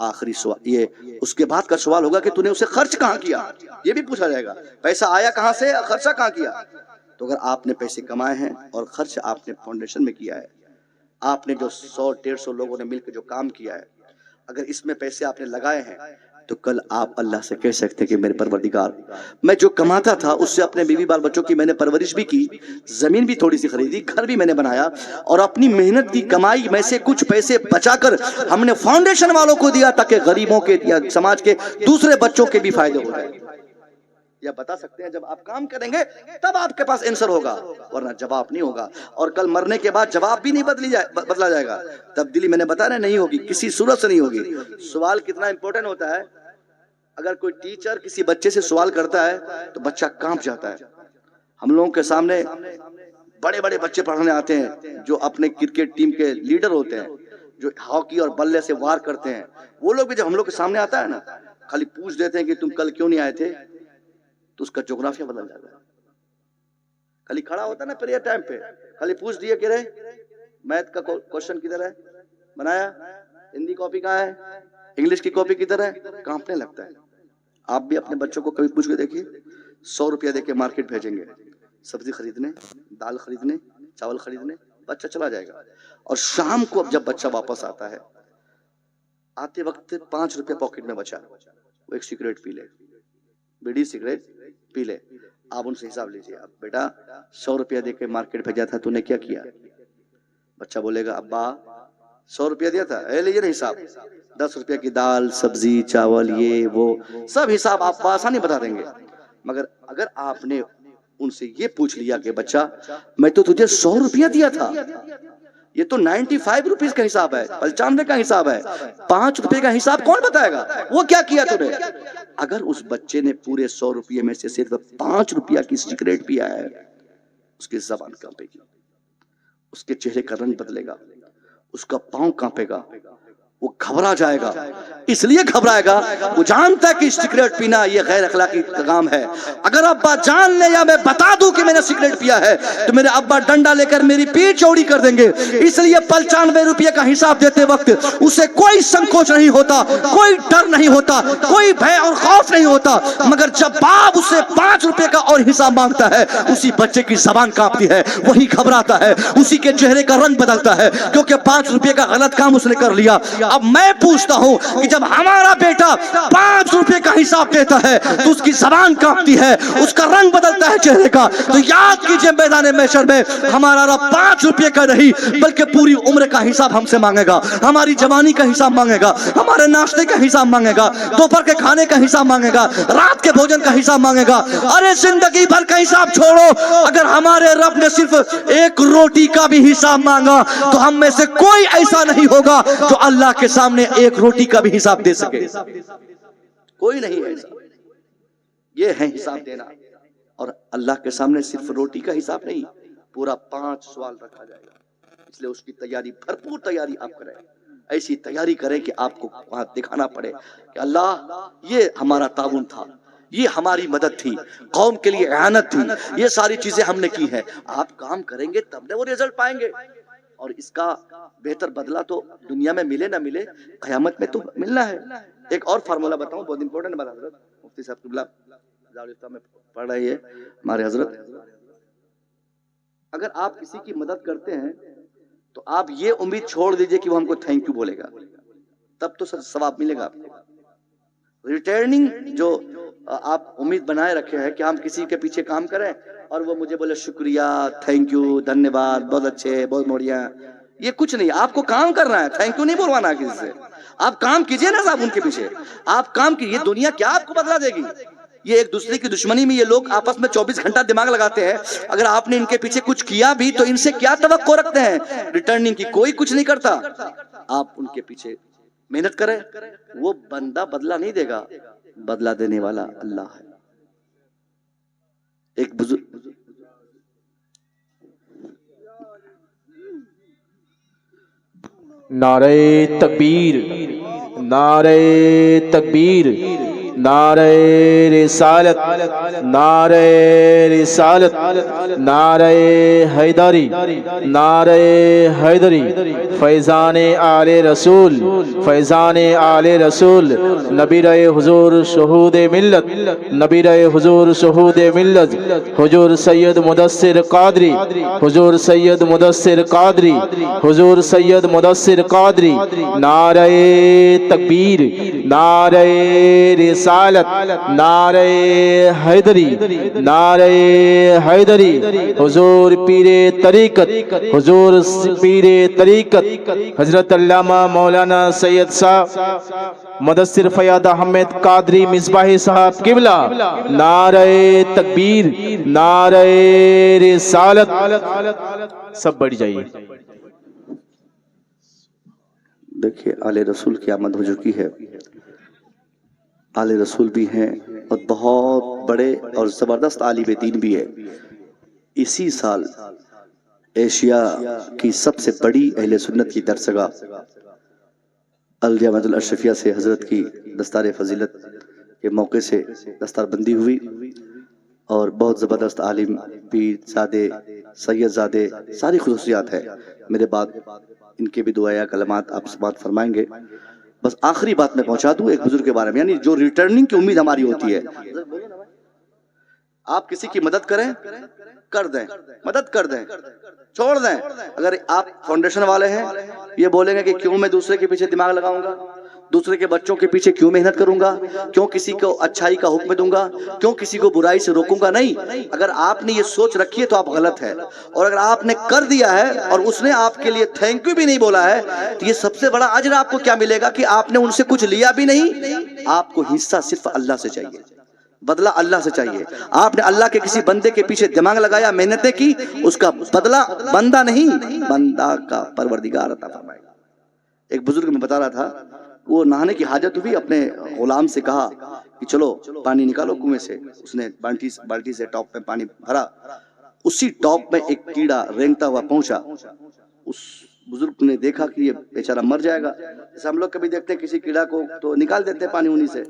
आखिरी सवाल ये, उसके बाद का सवाल होगा कि तूने उसे खर्च कहाँ किया, ये भी पूछा जाएगा। पैसा आया कहाँ से, खर्चा कहाँ किया। तो अगर आपने पैसे कमाए हैं और खर्च आपने फाउंडेशन में किया है, आपने जो 100-150 लोगों ने मिलकर जो काम किया है, अगर इसमें पैसे आपने लगाए हैं तो कल आप अल्लाह से कह सकते हैं कि मेरे परवरदिगार, मैं जो कमाता था उससे अपने बीवी बाल बच्चों की मैंने परवरिश भी की, जमीन भी थोड़ी सी खरीदी, घर भी मैंने बनाया और अपनी मेहनत की कमाई में से कुछ पैसे बचाकर हमने फाउंडेशन वालों को दिया ताकि गरीबों के या समाज के दूसरे बच्चों के भी फायदे हो जाए। या बता सकते हैं जब आप काम करेंगे तब आपके पास आंसर होगा, वरना जवाब नहीं होगा। और कल मरने के बाद जवाब भी नहीं बदला जाएगा, तब्दीली मैंने बताया नहीं होगी, किसी सूरत से नहीं होगी। सवाल कितना इंपॉर्टेंट होता है, अगर कोई टीचर किसी बच्चे से सवाल करता है तो बच्चा कांप जाता है। हम लोगों के सामने बड़े बड़े बच्चे पढ़ाने आते हैं जो अपने क्रिकेट टीम के लीडर होते हैं, जो हॉकी और बल्ले से वार करते हैं, वो लोग भी जब हम लोग के सामने आता है ना, खाली पूछ देते हैं कि तुम कल क्यों नहीं आए थे, तो उसका ज्योग्राफिया बदल जाता है। खाली खड़ा होता है ना प्रेयर टाइम पे, खाली पूछ दिया कि रे मैथ का क्वेश्चन किधर है बनाया, हिंदी कॉपी कहाँ है, इंग्लिश की कॉपी किधर है, कांपने लगता है। आप भी अपने बच्चों को कभी पूछ के देखिए, 100 रुपया देके मार्केट भेजेंगे सब्जी खरीदने, दाल खरीदने, चावल खरीदने, बच्चा चला जाएगा। और शाम को अब जब बच्चा वापस आता है, आते वक्त 5 रुपया पॉकेट में बचा, वो एक सिगरेट पी ले, बीड़ी सिगरेट पी ले। आप उनसे हिसाब लीजिए, आप बेटा 100 रुपया देके मार्केट भेजा था, तूने क्या किया। बच्चा बोलेगा अब्बा 100 रुपया दिया था, लीजिए ना हिसाब, 10 रुपया की दाल सब्जी चावल ये वो सब हिसाब आप आसानी बता देंगे। मगर अगर आपने उनसे ये पूछ लिया कि बच्चा मैं तो तुझे 100 रुपया दिया था, ये तो 95 रुपीज का हिसाब है, 95 का हिसाब है, 5 रुपए का हिसाब कौन बताएगा, वो क्या किया तूने। अगर उस बच्चे ने पूरे 100 रुपये में से सिर्फ 5 रुपया की सिगरेट पिया है, उसकी जबान कांपेगी, उसके चेहरे का रंग बदलेगा, उसका पांव कांपेगा, वो घबरा जाएगा। इसलिए घबराएगा, वो जानता है कि सिगरेट पीना ये गैर अखलाकी काम है। अगर अब्बा जान ले या मैं बता दूं कि मैंने सिगरेट पिया है तो मेरे अब्बा डंडा लेकर मेरी पीठ चौड़ी कर देंगे। इसलिए 95 रुपये का हिसाब देते वक्त उसे कोई संकोच नहीं होता, कोई डर नहीं होता, कोई भय और खौफ नहीं होता। मगर जब बाप उसे 5 रुपए का और हिसाब मांगता है, उसी बच्चे की जबान कांपती है, वही घबराता है, उसी के चेहरे का रंग बदलता है, क्योंकि 5 रुपए का गलत काम उसने कर लिया। अब मैं पूछता हूं कि जब हमारा बेटा 5 रुपए का हिसाब देता है तो उसकी जबान कांपती है, उसका रंग बदलता है चेहरे का, तो याद कीजिए मैदान महशर में हमारा रब 5 रुपए का नहीं बल्कि पूरी उम्र का हिसाब हमसे मांगेगा, हमारी जवानी का हिसाब मांगेगा, हमारे नाश्ते का हिसाब मांगेगा, दोपहर के खाने का हिसाब मांगेगा, रात के भोजन का हिसाब मांगेगा। अरे जिंदगी भर का हिसाब छोड़ो, अगर हमारे रब ने सिर्फ एक रोटी का भी हिसाब मांगा तो हम में से कोई ऐसा नहीं होगा जो अल्लाह के सामने एक रोटी का भी हिसाब दे सके, कोई नहीं है ऐसा। ये है हिसाब देना, और अल्लाह के सामने सिर्फ रोटी का हिसाब नहीं, पूरा 5 सवाल रखा जाएगा। इसलिए उसकी तैयारी, भरपूर तैयारी आप करें, ऐसी तैयारी करें कि आपको वहां दिखाना पड़े कि अल्लाह ये हमारा ताउन था, ये हमारी मदद थी, कौम के लिए इआनत थी, ये सारी चीजें हमने की है। आप काम करेंगे तब ना वो रिजल्ट पाएंगे, और इसका बेहतर बदला तो दुनिया में मिले ना मिले, क़यामत में तो मिलना है। एक और फार्मूला बताऊं, बहुत इंपॉर्टेंट बात हजरत मुफ्ती साहब किबला में पढ़ रही है हमारे हजरत। अगर आप किसी की मदद करते हैं तो आप ये उम्मीद छोड़ दीजिए कि वो हमको थैंक यू बोलेगा, तब तो सवाब मिलेगा आपको। रिटर्निंग जो आप उम्मीद बनाए रखे हैं कि हम किसी के पीछे काम करें और वो मुझे बोले शुक्रिया, थैंक यू, धन्यवाद, बहुत अच्छे, बहुत बढ़िया, ये कुछ नहीं। आपको काम करना है, थैंक यू नहीं बोलवाना है किसी से। आप काम कीजिए ना साहब उनके पीछे, आप काम कीजिए। दुनिया क्या आपको बदला देगी, یہ ایک دوسرے کی دشمنی میں یہ لوگ آپس میں 24 گھنٹہ دماغ لگاتے ہیں. اگر آپ نے ان کے پیچھے کچھ کیا بھی تو ان سے کیا توقع رکھتے ہیں؟ ریٹرننگ کی. کوئی کچھ نہیں کرتا. آپ ان کے پیچھے محنت کریں. وہ بندہ بدلہ نہیں دے گا، بدلہ دینے والا اللہ ہے. ایک بزرگ نعرہ تکبیر، نعرہ تکبیر، نعرہ رسالت، نعرہ رسالت، نعرہ حیدری، نعرہ حیدری. فیضان آل رسول، فیضان آل رسول. نبی رہے حضور شہود ملت، نبی رہے حضور شہود ملت. حضور سید مدثر قادری، حضور سید مدثر قادری، حضور سید مدثر قادری. نعرہ تکبیر، نعرہ رسالت، نعرہ حیدری، نعرہ حیدری. حضور پیر طریقت، حضور پیر طریقت حضرت علامہ مولانا سید صاحب مدثر فیاض احمد قادری مصباحی صاحب قبلہ. نعرہ تکبیر، نعرہ رسالت. سب بڑھ جائیے. دیکھیے آل رسول کی آمد ہو چکی ہے. آل رسول بھی ہیں اور بہت بڑے اور زبردست عالم دین بھی ہے. اسی سال ایشیا کی سب سے بڑی اہل سنت کی درسگاہ الجامعۃ الاشرفیہ سے حضرت کی دستار فضیلت کے موقع سے دستار بندی ہوئی، اور بہت زبردست عالم، پیر زادے، سید زادے، ساری خصوصیات ہے. میرے بعد ان کے بھی دعایا کلمات آپ سے بات فرمائیں گے. بس آخری بات میں پہنچا دوں ایک بزرگ کے بارے میں، یعنی جو ریٹرننگ کی امید ہماری ہوتی ہے. آپ کسی کی مدد کریں، کر دیں، مدد کر دیں، چھوڑ دیں. اگر آپ فاؤنڈیشن والے ہیں، یہ بولیں گے کہ کیوں میں دوسرے کے پیچھے دماغ لگاؤں گا، دوسرے کے بچوں کے پیچھے کیوں محنت کروں گا، کیوں کسی کو اچھائی کا حکم دوں گا، کیوں کسی کو برائی سے روکوں گا. نہیں، اگر آپ نے یہ سوچ رکھی ہے تو آپ غلط ہے. اور اگر آپ نے کر دیا ہے اور اس نے آپ کے لیے تھینک یو بھی نہیں بولا ہے تو یہ سب سے بڑا اجر آپ کو کیا ملے گا کہ آپ نے ان سے کچھ لیا بھی نہیں. آپ کو حصہ صرف اللہ سے چاہیے، بدلہ اللہ سے چاہیے. آپ نے اللہ کے کسی بندے کے پیچھے دماغ لگایا، محنتیں کی، اس کا بدلہ بندہ نہیں، بندہ کا پروردگار عطا فرمائے گا. ایک بزرگ میں بتا رہا تھا، وہ نہانے کی حاجت ہوئی، اپنے غلام سے کہا کہ چلو پانی نکالو کنویں سے. اس نے بالٹی سے ٹاپ میں پانی بھرا. اسی ٹاپ میں ایک کیڑا رینگتا ہوا پہنچا. اس بزرگ نے دیکھا کہ یہ بیچارہ مر جائے گا. جیسے ہم لوگ کبھی دیکھتے ہیں کسی کیڑا کو تو نکال دیتے ہیں پانی انہی سے.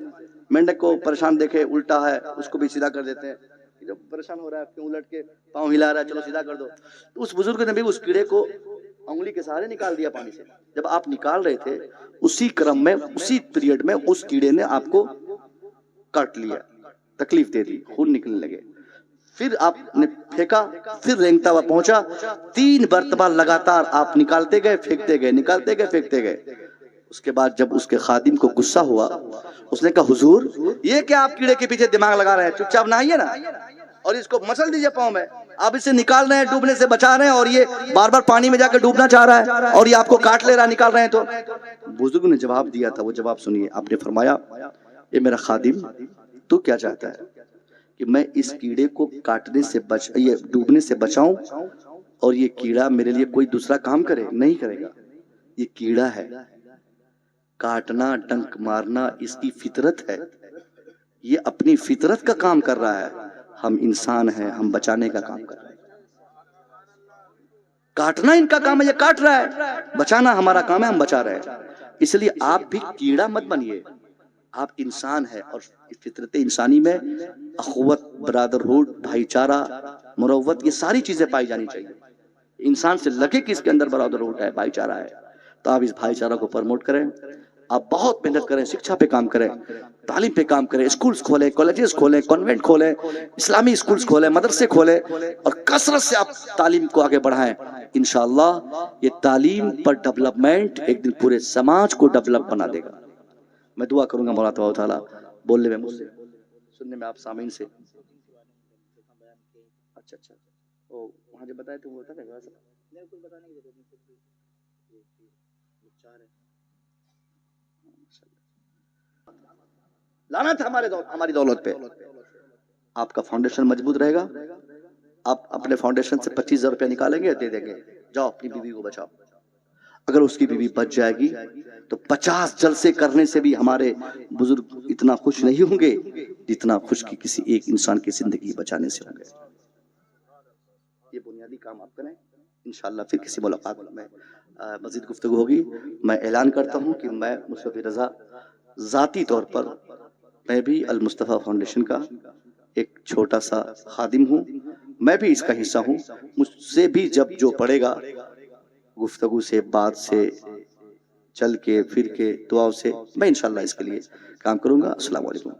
مینڈک کو پریشان دیکھے الٹا ہے اس کو بھی سیدھا کر دیتے ہیں. جب پریشان ہو رہا ہے کیوں الٹ کے پاؤں ہلا رہا ہے، چلو سیدھا کر دو. تو اس بزرگ نے بھی اس کیڑے کو انگلی کے سہارے نکال دیا پانی سے. جب آپ نکال رہے تھے اسی کرم میں، اسی پیریڈ میں اس کیڑے نے آپ کو کاٹ لیا، تکلیف دے دی، خون نکلنے لگے. پھر آپ نے پھینکا، پھر رینگتا ہوا پہنچا. 3 مرتبہ لگاتار آپ نکالتے گئے پھینکتے گئے، نکالتے گئے پھینکتے گئے. اس کے بعد جب اس کے خادم کو غصہ ہوا، اس نے کہا حضور یہ کیا آپ کیڑے کے پیچھے دماغ لگا رہے ہیں، چپ چاپ نہائیے نا اور اس کو مسل دیجئے پاؤں میں. آپ اسے نکال رہے ہیں، ڈوبنے سے بچا رہے ہیں، اور یہ بار بار پانی میں جا کے ڈوبنا چاہ رہا ہے اور یہ آپ کو کاٹ لے رہا، نکال رہے ہیں. تو بزرگ نے جواب دیا تھا، وہ جواب سنیے. آپ نے فرمایا اے میرا خادم، تو کیا چاہتا ہے کہ میں اس کیڑے کو کاٹنے سے یہ ڈوبنے سے بچاؤں اور یہ کیڑا میرے لیے کوئی دوسرا کام کرے؟ نہیں کرے گا. یہ کیڑا ہے، کاٹنا ڈنک مارنا اس کی فطرت ہے. یہ اپنی فطرت کا کام کر رہا ہے. ہم انسان ہیں، ہم بچانے کا کام کر رہے ہیں. کاٹنا ان کا کام ہے، یہ کاٹ رہا ہے. بچانا ہمارا کام ہے، ہم بچا رہے ہیں. اس لیے آپ بھی کیڑا مت بنیے. آپ انسان ہے اور فطرت انسانی میں اخوت، برادرہوڈ، بھائی چارہ، مروت، یہ ساری چیزیں پائی جانی چاہیے. انسان سے لگے کہ اس کے اندر برادرہوڈ ہے، بھائی چارہ ہے. تو آپ اس بھائی چارہ کو پرموٹ کریں. آپ بہت محنت کریں، شکشا پہ کام کریں، تعلیم پہ کام کریں، اسکولز کھولیں، کالجز کھولیں، کانوینٹ کھولیں، اسلامی اسکولز کھولیں، مدرسے کھولیں، اور کثرت سے آپ تعلیم کو آگے بڑھائیں. انشاءاللہ یہ تعلیم پر ڈیولپمنٹ ایک دن پورے سماج کو ڈیولپ بنا دے گا. میں دعا کروں گا مولا تبارک و تعالیٰ بولنے میں مجھ سے، سننے میں آپ سامعین سے. اچھا وہاں جو بتائے تھے وہ بتا دیں گا लानत है हमारी दौलत पे। आपका फाउंडेशन मजबूत रहेगा, आप अपने फाउंडेशन से 25,000 रुपया निकालेंगे, दे देंगे, जाओ अपनी बीवी को बचाओ। अगर उसकी बीवी बच जाएगी तो 50 जलसे करने से भी हमारे बुजुर्ग इतना खुश नहीं होंगे जितना खुश की किसी एक इंसान की जिंदगी बचाने से होंगे। ये बुनियादी काम आप करें, इंशाअल्लाह फिर किसी मुलाकात में मजीद गुफ्तगू होगी। मैं ऐलान करता हूँ कि मैं मुस्तफी रजा ज़ाती तौर पर मैं भी अल मुस्तफ़ा फाउंडेशन का एक छोटा सा खादिम हूँ, मैं भी इसका हिस्सा हूँ। मुझसे भी जब जो पड़ेगा गुफ्तगू से, बात से, चल के फिर के, दुआओं से, मैं इंशाअल्लाह इसके लिए काम करूँगा। अस्सलाम वालेकुम।